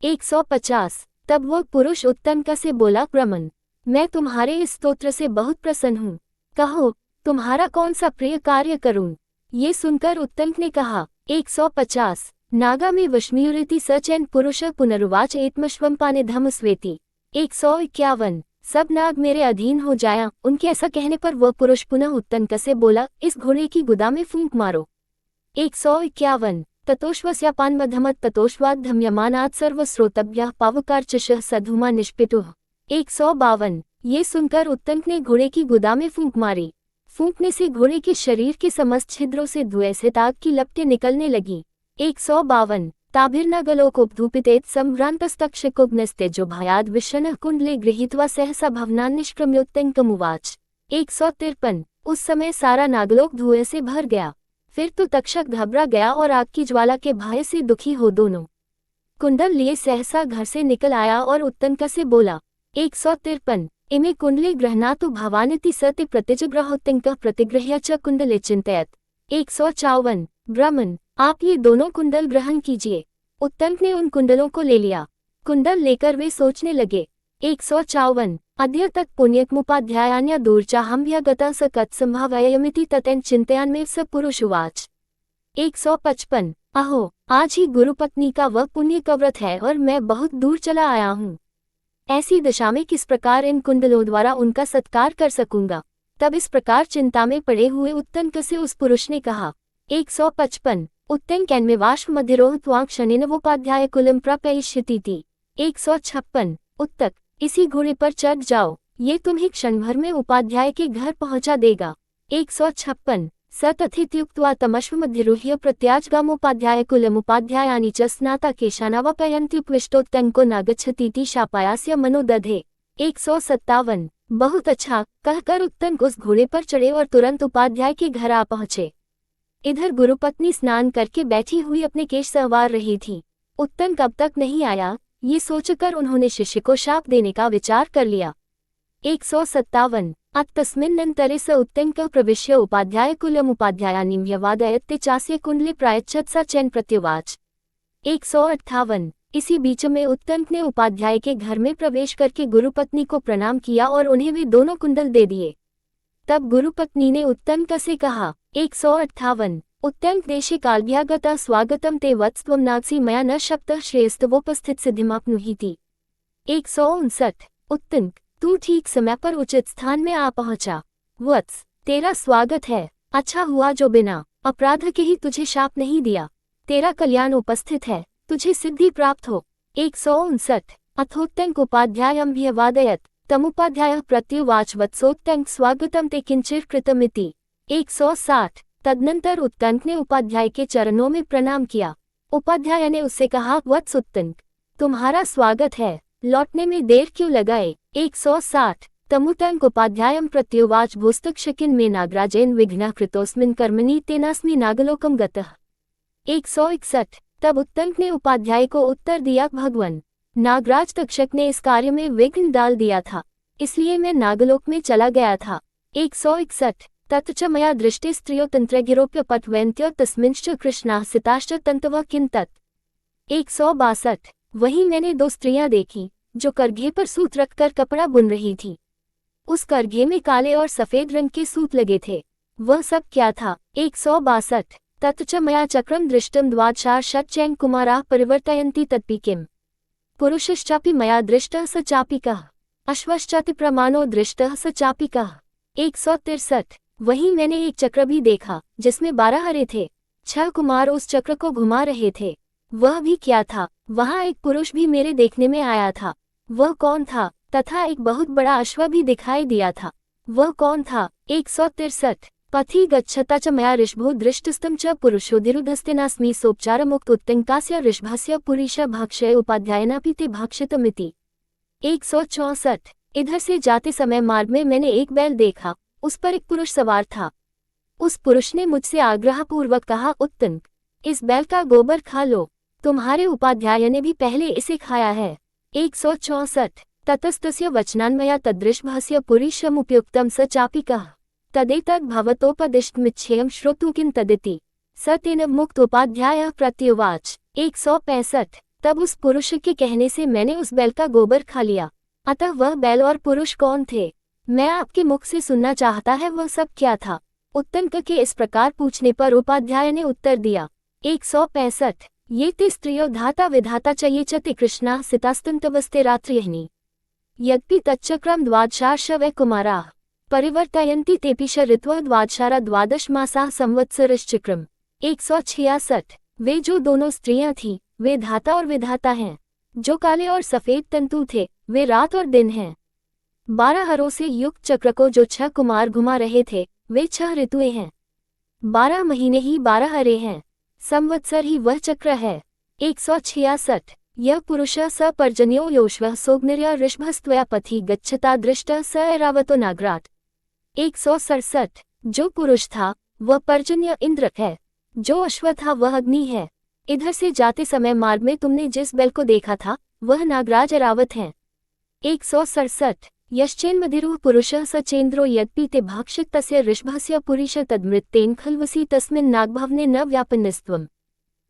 Speaker 1: 150। तब वह पुरुष उत्तंक से बोला, ब्रह्मन, मैं तुम्हारे इस स्तोत्र से बहुत प्रसन्न हूँ, कहो तुम्हारा कौन सा प्रिय कार्य करूँ। ये सुनकर उत्तंक ने कहा। 150। नागा में वश्मीयुरिति स चैन पुरुषः पुनरुवाच एतमश्वम्पाने धम स्वेति। 151। सब नाग मेरे अधीन हो जाया। उनके ऐसा कहने पर वह पुरुष पुनः उत्तंक से बोला, इस घोड़े की गुदा में फूंक मारो। 151। ततोश्वस्यापान्मधमत ततोश्वाद्धम्यमानात् सर्वश्रोतभ्यः पावकारचषः सधुमा निष्पितुः। 152। ये सुनकर उत्तंक ने घोड़े की गुदा में फूंक मारी। फूंकने से घोड़े के शरीर के समस्त छिद्रों से धुएं से ताग की लपटें निकलने लगी। 152। ताभिर्नगलोकोपधूपितेत संभ्रान्तस्तक्षकोग्नस्तेजो भयाद् विषण्णः कुण्डले गृहीत्वा सहसा भवनान् निष्क्रम्योत्तंकमुवाच। 153। उस समय सारा नागलोक धुएं से भर गया। फिर तो तक्षक घबरा गया और आग की ज्वाला के भय से दुखी हो दोनों कुंडल लिए सहसा घर से निकल आया और उत्तंक से बोला। 153। इमे कुंडले गृह्णातु भवानिति सति प्रतिजग्रहोत्तंकः प्रतिगृह्य च कुंडले चिन्तयत्। 154। ब्राह्मण, आप ये दोनों कुंडल ग्रहण कीजिए। उत्तंक ने उन कुंडलों को ले लिया। कुंडल लेकर वे सोचने लगे। 154। अद्य तक पुण्यकमुपाध्यायान्या दूरचाहम्भ्यगतः स कत्संभावयमिति ततेन चिन्तयान्मेव स पुरुषुवाच। 155। अहो, आज ही गुरुपत्नी का वह पुण्य का व्रत है और मैं बहुत दूर चला आया हूँ। ऐसी दशा में किस प्रकार इन कुंडलों द्वारा उनका सत्कार कर सकूंगा। तब इस प्रकार चिंता में पड़े हुए उत्तंक से उस पुरुष ने कहा। 155। उत्तंकैन्मेवाश्वमधिरोह त्वां क्षणेनवोपाध्याय कुलम प्रापयिष्यतीति। 156। उत्तक, इसी घोड़े पर चढ़ जाओ, ये तुम्हें क्षण भर में उपाध्याय के घर पहुंचा देगा। 156। स तथित्युक्त्वा तमश्वमधिरुह्य प्रत्याजगामोपाध्याय कुलमुपाध्यायानि च स्नाता केशानावापयन्त्युपविष्टोत्तंको नागच्छतीति शापायास्य मनोदधे। 157। बहुत अच्छा कहकर उत्तंक उस घोड़े पर चढ़े और तुरंत उपाध्याय के घर आ पहुंचे। इधर गुरुपत्नी स्नान करके बैठी हुई अपने केश संवार रही थी। उत्तंक अब तक नहीं आया, ये सोचकर उन्होंने शिष्य को शाप देने का विचार कर लिया। 157। अतस्मिन्नन्तरे स उत्तंकः प्रविश्य उपाध्याय कुलमुपाध्यायानि व्यवादयत्ते चास्य कुंडले प्रायच्छत् स चैन प्रत्युवाच। 158। इसी बीच में उत्तंक ने उपाध्याय के घर में प्रवेश करके गुरुपत्नी को प्रणाम किया और उन्हें वे दोनों कुंडल दे दिए। तब गुरुपत्नी ने उत्तंक से कहा। 158। उत्तंक देशे कालभ्यागतः स्वागतम ते वत्स्त्वं नागसी मया न शक्तः श्रेयस्तवोपस्थित सिद्धिमाप्नुहीति। 159। उत्तंक, तू ठीक समय पर उचित स्थान में आ पहुंचा। वत्स, तेरा स्वागत है। अच्छा हुआ जो बिना अपराध के ही तुझे शाप नहीं दिया। तेरा कल्याण उपस्थित है, तुझे सिद्धि प्राप्त हो। 159। अथोत्तंक उपाध्यायमभ्यवादयत् तमुपाध्यायः प्रत्युवाच वत्सोत्तंक स्वागतम ते किंचित् कृतमिति। 160। तदनंतर उत्तंक ने उपाध्याय के चरणों में प्रणाम किया। उपाध्याय ने उससे कहा, वत्स उत्तंक, तुम्हारा स्वागत है, लौटने में देर क्यों लगाए। 160। तमुतंक उपाध्यायं प्रत्युवाच भूस्तक्षकिन में नागराजेन विघ्नः कृतोस्मिन् कर्मणि तेनास्मि नागलोकम गतः। 161। तब उत्तंक ने उपाध्याय को उत्तर दिया, भगवन, नागराज तक्षक ने इस कार्य में विघ्न डाल दिया था, इसलिए मैं नागलोक में चला गया था। 161। ततच मया दृष्टि स्त्रियो तंत्रगिरोप्य पटवन्त्यो तस्मिंश्च कृष्णाः सिताश्च तंतवः किं तत्। 162। वहीं मैंने 2 स्त्रियां देखी, जो करघे पर सूत रखकर कपड़ा बुन रही थी। उस करघे में काले और सफेद रंग के सूत लगे थे। वह सब क्या था? 162 तत् च मया चक्रम दृष्टम द्वादशार्षट्चैन कुमाराः परिवर्तयन्ति तत्पिकिम्। पुरुषश्चापि मया दृष्टः स चापिकः अश्वश्चाति प्रमाणो दृष्टः स चापिकः। 163 वहीं मैंने एक चक्र भी देखा जिसमें 12 हरे थे। 6 कुमार उस चक्र को घुमा रहे थे। वह भी क्या था? वहां एक पुरुष भी मेरे देखने में आया था। वह कौन था? तथा एक बहुत बड़ा अश्व भी दिखाई दिया था। वह कौन था? 163 पथि गच्छता च मया ऋषभो दृष्टस्तम च पुरुषोधिरुधस्तेनास्मि सोपचारमुक्त उत्तंकास्य ऋषभस्य पुरीश भक्षय उपाध्यायनापि ते भक्षितमिति। 164 इधर से जाते समय मार्ग में मैंने एक बैल देखा। उस पर एक पुरुष सवार था। उस पुरुष ने मुझसे आग्रहपूर्वक कहा, उत्तंक, इस बैल का गोबर खा लो, तुम्हारे उपाध्याय ने भी पहले इसे खाया है। 164 ततस्तस्य वचनान्मया तदृषभस्य पुरीशमुपयुक्तं स चापिकः तदेतद् भवतोपदिष्टमिच्छेयं श्रोतुं किं तदिति स तेन मुक्त उपाध्यायः प्रत्युवाच। 165 तब उस पुरुष के कहने से मैंने उस बैल का गोबर खा लिया। अतः वह बैल और पुरुष कौन थे? मैं आपके मुख से सुनना चाहता है, वह सब क्या था? उत्तंक के इस प्रकार पूछने पर उपाध्याय ने उत्तर दिया। 165 ये ते स्त्रियो धाता विधाता च ये च ते कृष्णाः सितास्तन्तवस्ते रात्रियह्नि यद्यपि तच्चक्रं द्वादशार्षवै कुमाराः परिवर्तयन्ति तेऽपि ऋत्वः द्वादशारा द्वादश मासाः संवत्सरश्चक्रम्। 166 वे जो दोनों स्त्रियां थीं वे धाता और विधाता हैं। जो काले और सफेद तंतु थे वे रात और दिन हैं। 12 हरों से युक्त चक्र को जो 6 कुमार घुमा रहे थे वे 6 ऋतुएं हैं। 12 महीने ही 12 हरे हैं। संवत्सर ही वह चक्र है। 166 यह पुरुषः स पर्जन्यो योश्वः सोग्निर्या ऋषभस्त्वया पथि गच्छता दृष्टः स ऐरावतो नागराट। 167 जो पुरुष था वह पर्जन्य इंद्र है। जो अश्व था वह अग्नि है। इधर से जाते समय मार्ग में तुमने जिस बैल को देखा था वह नागराज ऐरावत हैं। 167 यश्चेन्मधिरुः पुरुषः स चेन्द्रो यद्यपि ते भाक्षित तस्य ऋषभस्य पुरीश तद्मृत्तेन खल्वसी तस्मिन् नागभवने न व्यापन्नस्त्वम्।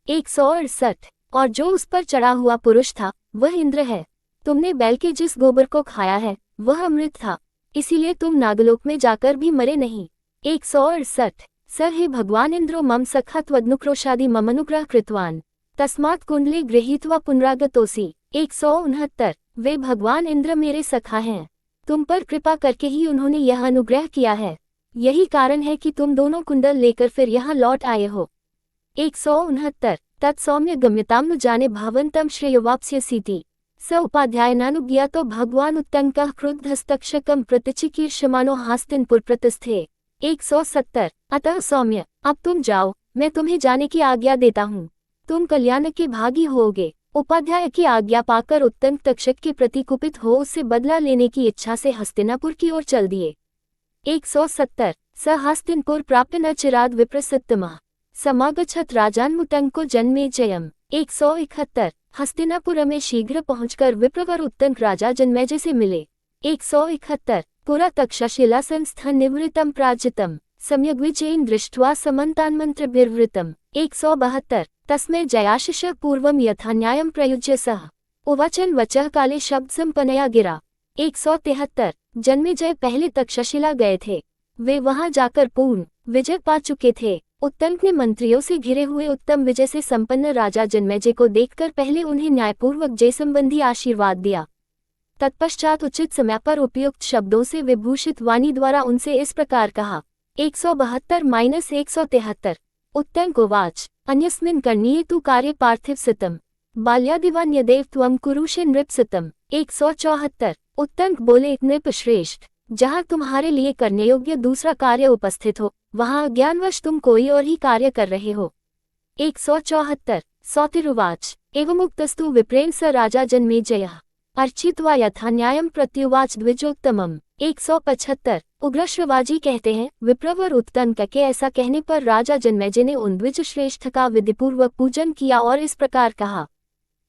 Speaker 1: 168 और जो उस पर चढ़ा हुआ पुरुष था वह इंद्र है। तुमने बैल के जिस गोबर को खाया है वह अमृत था, इसीलिए तुम नागलोक में जाकर भी मरे नहीं। 168 स हे भगवान इंद्रो मम सखा त्वदनुक्रोशादि ममनुग्रह कृतवान् तस्मात् कुंडले गृहीत्वा पुनरागतोऽसि। 169 वे भगवान इंद्र मेरे सखा हैं, तुम पर कृपा करके ही उन्होंने यह अनुग्रह किया है। यही कारण है कि तुम दोनों कुंडल लेकर फिर यहाँ लौट आए हो। 169 तत्सौम्य गम्यतां नु जाने भावन्तं श्रेयोवाप्स्यसीति स उपाध्यायनानुज्ञातो भगवान उत्तंकः क्रुद्धस्तक्षकं प्रतिचिकीर्षमाणो हास्तिनपुर प्रतिस्थे। 170 अतः सौम्य, अब तुम जाओ, मैं तुम्हें जाने की आज्ञा देता हूँ, तुम कल्याण के भागी होगे। उपाध्याय की आज्ञा पाकर उत्तंक तक्षक के प्रति कुपित हो उससे बदला लेने की इच्छा से हस्तिनापुर की ओर चल दिए। 170 स हस्तिनपुर प्राप्य न चिराद विप्रसत्तमः समागच्छत राजान्मुतंको जन्मेजयम्। 171 हस्तिनापुर में शीघ्र पहुंचकर विप्रवर उत्तंक राजा जन्मेजय से मिले। 171 पुरा तक्षशिला संस्थान निवृत्तम प्राजितम सम्यग्विजयीन् दृष्ट्वा समन्तान्मन्त्रभिर्वृतम्। 172 तस्मै जयाशिष पूर्वं यथा न्यायं प्रयुज्य सः उवाचन वचः काले शब्द संपन्नया गिरा। 173 जन्मेजय पहले तक्षशिला गए थे, वे वहां जाकर पूर्ण विजय पा चुके थे। उत्तंक ने मंत्रियों से घिरे हुए उत्तम विजय से संपन्न राजा जन्मेजय को देखकर पहले उन्हें न्यायपूर्वक जय संबंधी आशीर्वाद दिया। तत्पश्चात उचित समय पर उपयुक्त शब्दों से विभूषित वाणी द्वारा उनसे इस प्रकार कहा। 172-173 उत्तंक उवाच अन्यस्मिन् कर्णीये तु कार्ये पार्थिव सितम् बाल्यादिवान् यदेव त्वं कुरुषे नृपसितम्। 174 उत्तंक बोले, नृप श्रेष्ठ, जहाँ तुम्हारे लिए करने योग्य दूसरा कार्य उपस्थित हो वहाँ अज्ञानवश तुम कोई और ही कार्य कर रहे हो। 174 सौतिरुवाच एवमुक्तस्तु विप्रेण स राजा जन्मेजयः अर्चित्वा यथा न्यायं प्रत्युवाच द्विजोत्तमम्। 175 उग्रश्रवाजी कहते हैं, विप्रवर उत्तंक के ऐसा कहने पर राजा जन्मेजय ने उन द्विज श्रेष्ठ का विधिपूर्वक पूजन किया और इस प्रकार कहा।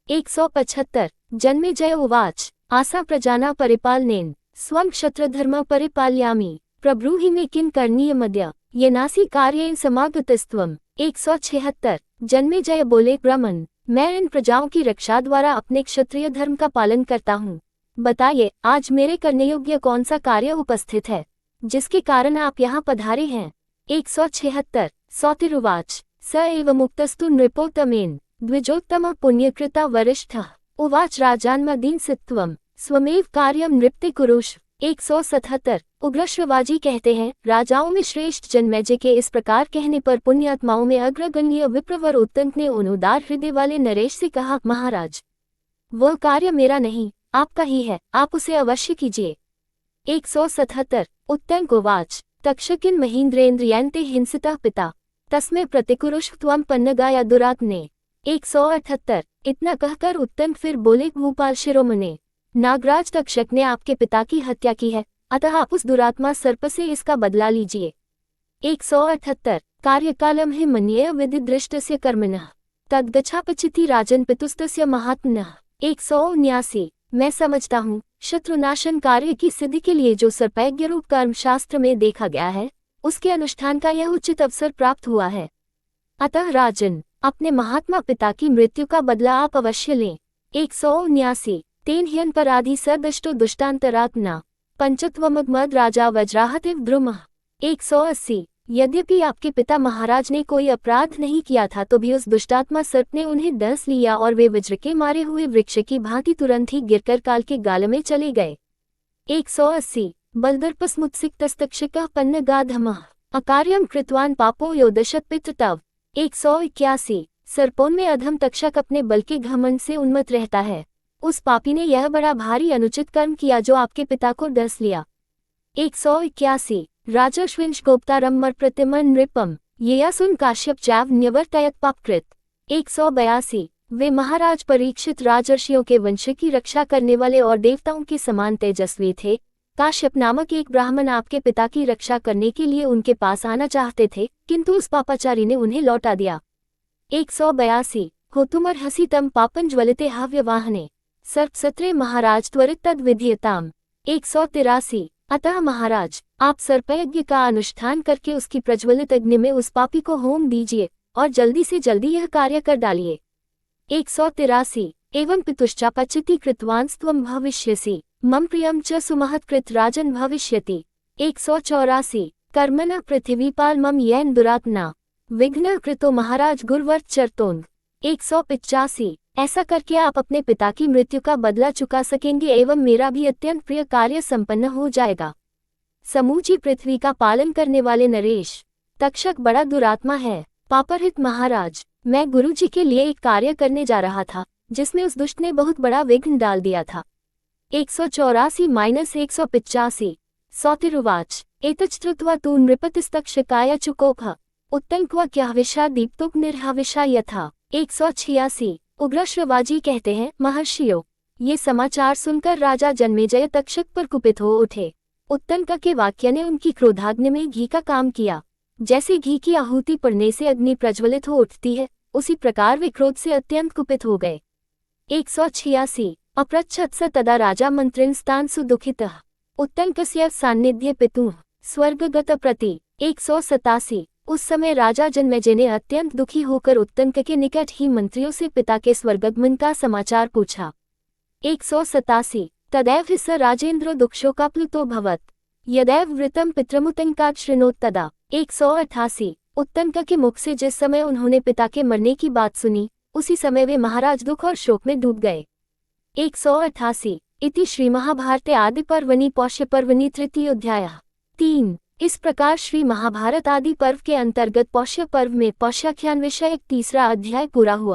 Speaker 1: 175 जन्मेजय उवाच आसा प्रजाना परिपालनेन स्वं क्षत्रधर्म परिपालयामि प्रब्रूहि मे किं करणीयमद्य येनासि कार्येन समागतस्त्वम्। 176 जन्मेजय बोले, ब्राह्मण, मैं इन प्रजाओं की रक्षा द्वारा अपने क्षत्रिय धर्म का पालन करता हूँ। बताइए, आज मेरे करने योग्य कौन सा कार्य उपस्थित है, जिसके कारण आप यहाँ पधारे हैं। 176 सौतिरुवाच स एव मुक्तस्तु नृपोत्तमेन द्विजोत्तम पुण्यकृता वरिष्ठः उवाच राजान्मदीनसित्त्वम् स्वमेव कार्यम नृप्ति कुरुष। 177 उग्रश्रवाजी कहते हैं, राजाओं में श्रेष्ठ जन्मेजय के इस प्रकार कहने पर पुण्यात्माओं में अग्रगण्य विप्रवर उत्तंक ने उन उदार हृदय वाले नरेश से कहा, महाराज, वह कार्य मेरा नहीं, आपका ही है, आप उसे अवश्य कीजिए। 177 उत्तंक उवाच तक्षकिन महीन्द्रेन्द्रियन्ते हिंसितः पिता तस्मै प्रतिकुरुष त्वं पन्नगाया दुरात्मने। 178 इतना कहकर उत्तंक फिर बोले, भूपाल शिरोमणे, नागराज तक्षक ने आपके पिता की हत्या की है, अतः आप उस दुरात्मा सर्प से इसका बदला लीजिए। 178 कार्यकालम हि मन्येय विधिदृष्टस्य कर्मणः तद्गच्छापचिति राजन पितुस्तस्य महात्मनः। 179 मैं समझता हूँ, शत्रुनाशन कार्य की सिद्धि के लिए जो सर्पयज्ञ रूप कर्म शास्त्र में देखा गया है, उसके अनुष्ठान का यह उचित अवसर प्राप्त हुआ है। अतः राजन, अपने महात्मा पिता की मृत्यु का बदला आप अवश्य लें। 179 तेन ह्यन्पराधि सदष्टो दुष्टान्तरात्मना पंचत्वमग्मद राजा वज्राहतिव द्रुमः। 180 यद्यपि आपके पिता महाराज ने कोई अपराध नहीं किया था, तो भी उस दुष्टात्मा सर्प ने उन्हें डस लिया और वे वज्र के मारे हुए वृक्ष की भांति तुरंत ही गिरकर काल के गाल में चले गए। 180 बलदर्पस्मुत्सिक्तस्तक्षकः पन्नगाधमः अकार्यं कृतवान पापो योदशत पितृतव। 181 सर्पों में अधम तक्षक अपने बल के घमंड से उन्मत्त रहता है, उस पापी ने यह बड़ा भारी अनुचित कर्म किया जो आपके पिता को डस लिया। 181 राजर्षविंश गोप्तारम मर प्रतिमन नृपम येया सुन काश्यप चाव न्यवर्तयत पापकृत। 182 वे महाराज परीक्षित राजर्षियों के वंश की रक्षा करने वाले और देवताओं के समान तेजस्वी थे। काश्यप नामक एक ब्राह्मण आपके पिता की रक्षा करने के लिए उनके पास आना चाहते थे, किंतु उस पापाचारी ने उन्हें लौटा दिया। 182 होतुमर हसी तम पापन ज्वलिते हव्यवाहने सर्पसत्रे महाराज त्वरित तद विधीयताम। 183 अतः महाराज, आप सर्पयज्ञ का अनुष्ठान करके उसकी प्रज्वलित अग्नि में उस पापी को होम दीजिए और जल्दी से जल्दी यह कार्य कर डालिए। 183 एवं पितुश्चापचिति कृतवांस्त्वं भविष्यसि मम प्रियम च सुमहत्कृत राजन भविष्यति। 184 कर्मणः पृथिवीपाल मम येन दुरात्मना विघ्न कृतो महाराज गुरुवर्त चरतोंग। 185 ऐसा करके आप अपने पिता की मृत्यु का बदला चुका सकेंगे एवं मेरा भी अत्यंत प्रिय कार्य संपन्न हो जाएगा। समूची पृथ्वी का पालन करने वाले नरेश, तक्षक बड़ा दुरात्मा है। पापरहित महाराज, मैं गुरुजी के लिए एक कार्य करने जा रहा था, जिसमें उस दुष्ट ने बहुत बड़ा विघ्न डाल दिया था। 184-185 सौतिरुवाच एतच्छ्रुत्वा तु नृपतिस्तक्षकाय चुकोपः उत्तंक्वा क्याहविषा दीप्तोक निर्हविषा यथा। 186 उग्रश्रवाजी कहते हैं, महर्षियों, ये समाचार सुनकर राजा जन्मेजय तक्षक पर कुपित हो उठे। उत्तंक के वाक्य ने उनकी क्रोधाग्नि में घी का काम किया। जैसे घी की आहुति पड़ने से अग्नि प्रज्वलित हो उठती है, उसी प्रकार वे क्रोध से अत्यंत कुपित हो गए। 186 अपृच्छत् स तदा राजा मंत्रिणस्तान् सुदुःखितः उत्तंकस्य सान्निध्य पितुः स्वर्गगत प्रति। 187 उस समय राजा जन्मेजय ने अत्यंत दुखी होकर उत्तंक के निकट ही मंत्रियों से पिता के स्वर्गगमन का समाचार पूछा। 187 तदैव हि स राजेन्द्रो दुःखशोकाप्लुतो भवत् यदैव वृतं पितृमुत्तंकात् शृणोत् तदा। 188 उत्तंक के मुख से जिस समय उन्होंने पिता के मरने की बात सुनी, उसी समय वे महाराज दुख और शोक में डूब गए। 188 इति श्रीमहाभारते आदिपर्वणि पौष्यपर्वणि तृतीयोऽध्यायः। 3 इस प्रकार श्री महाभारत आदि पर्व के अंतर्गत पौष्य पर्व में पौष्याख्यान विषयक तीसरा अध्याय पूरा हुआ।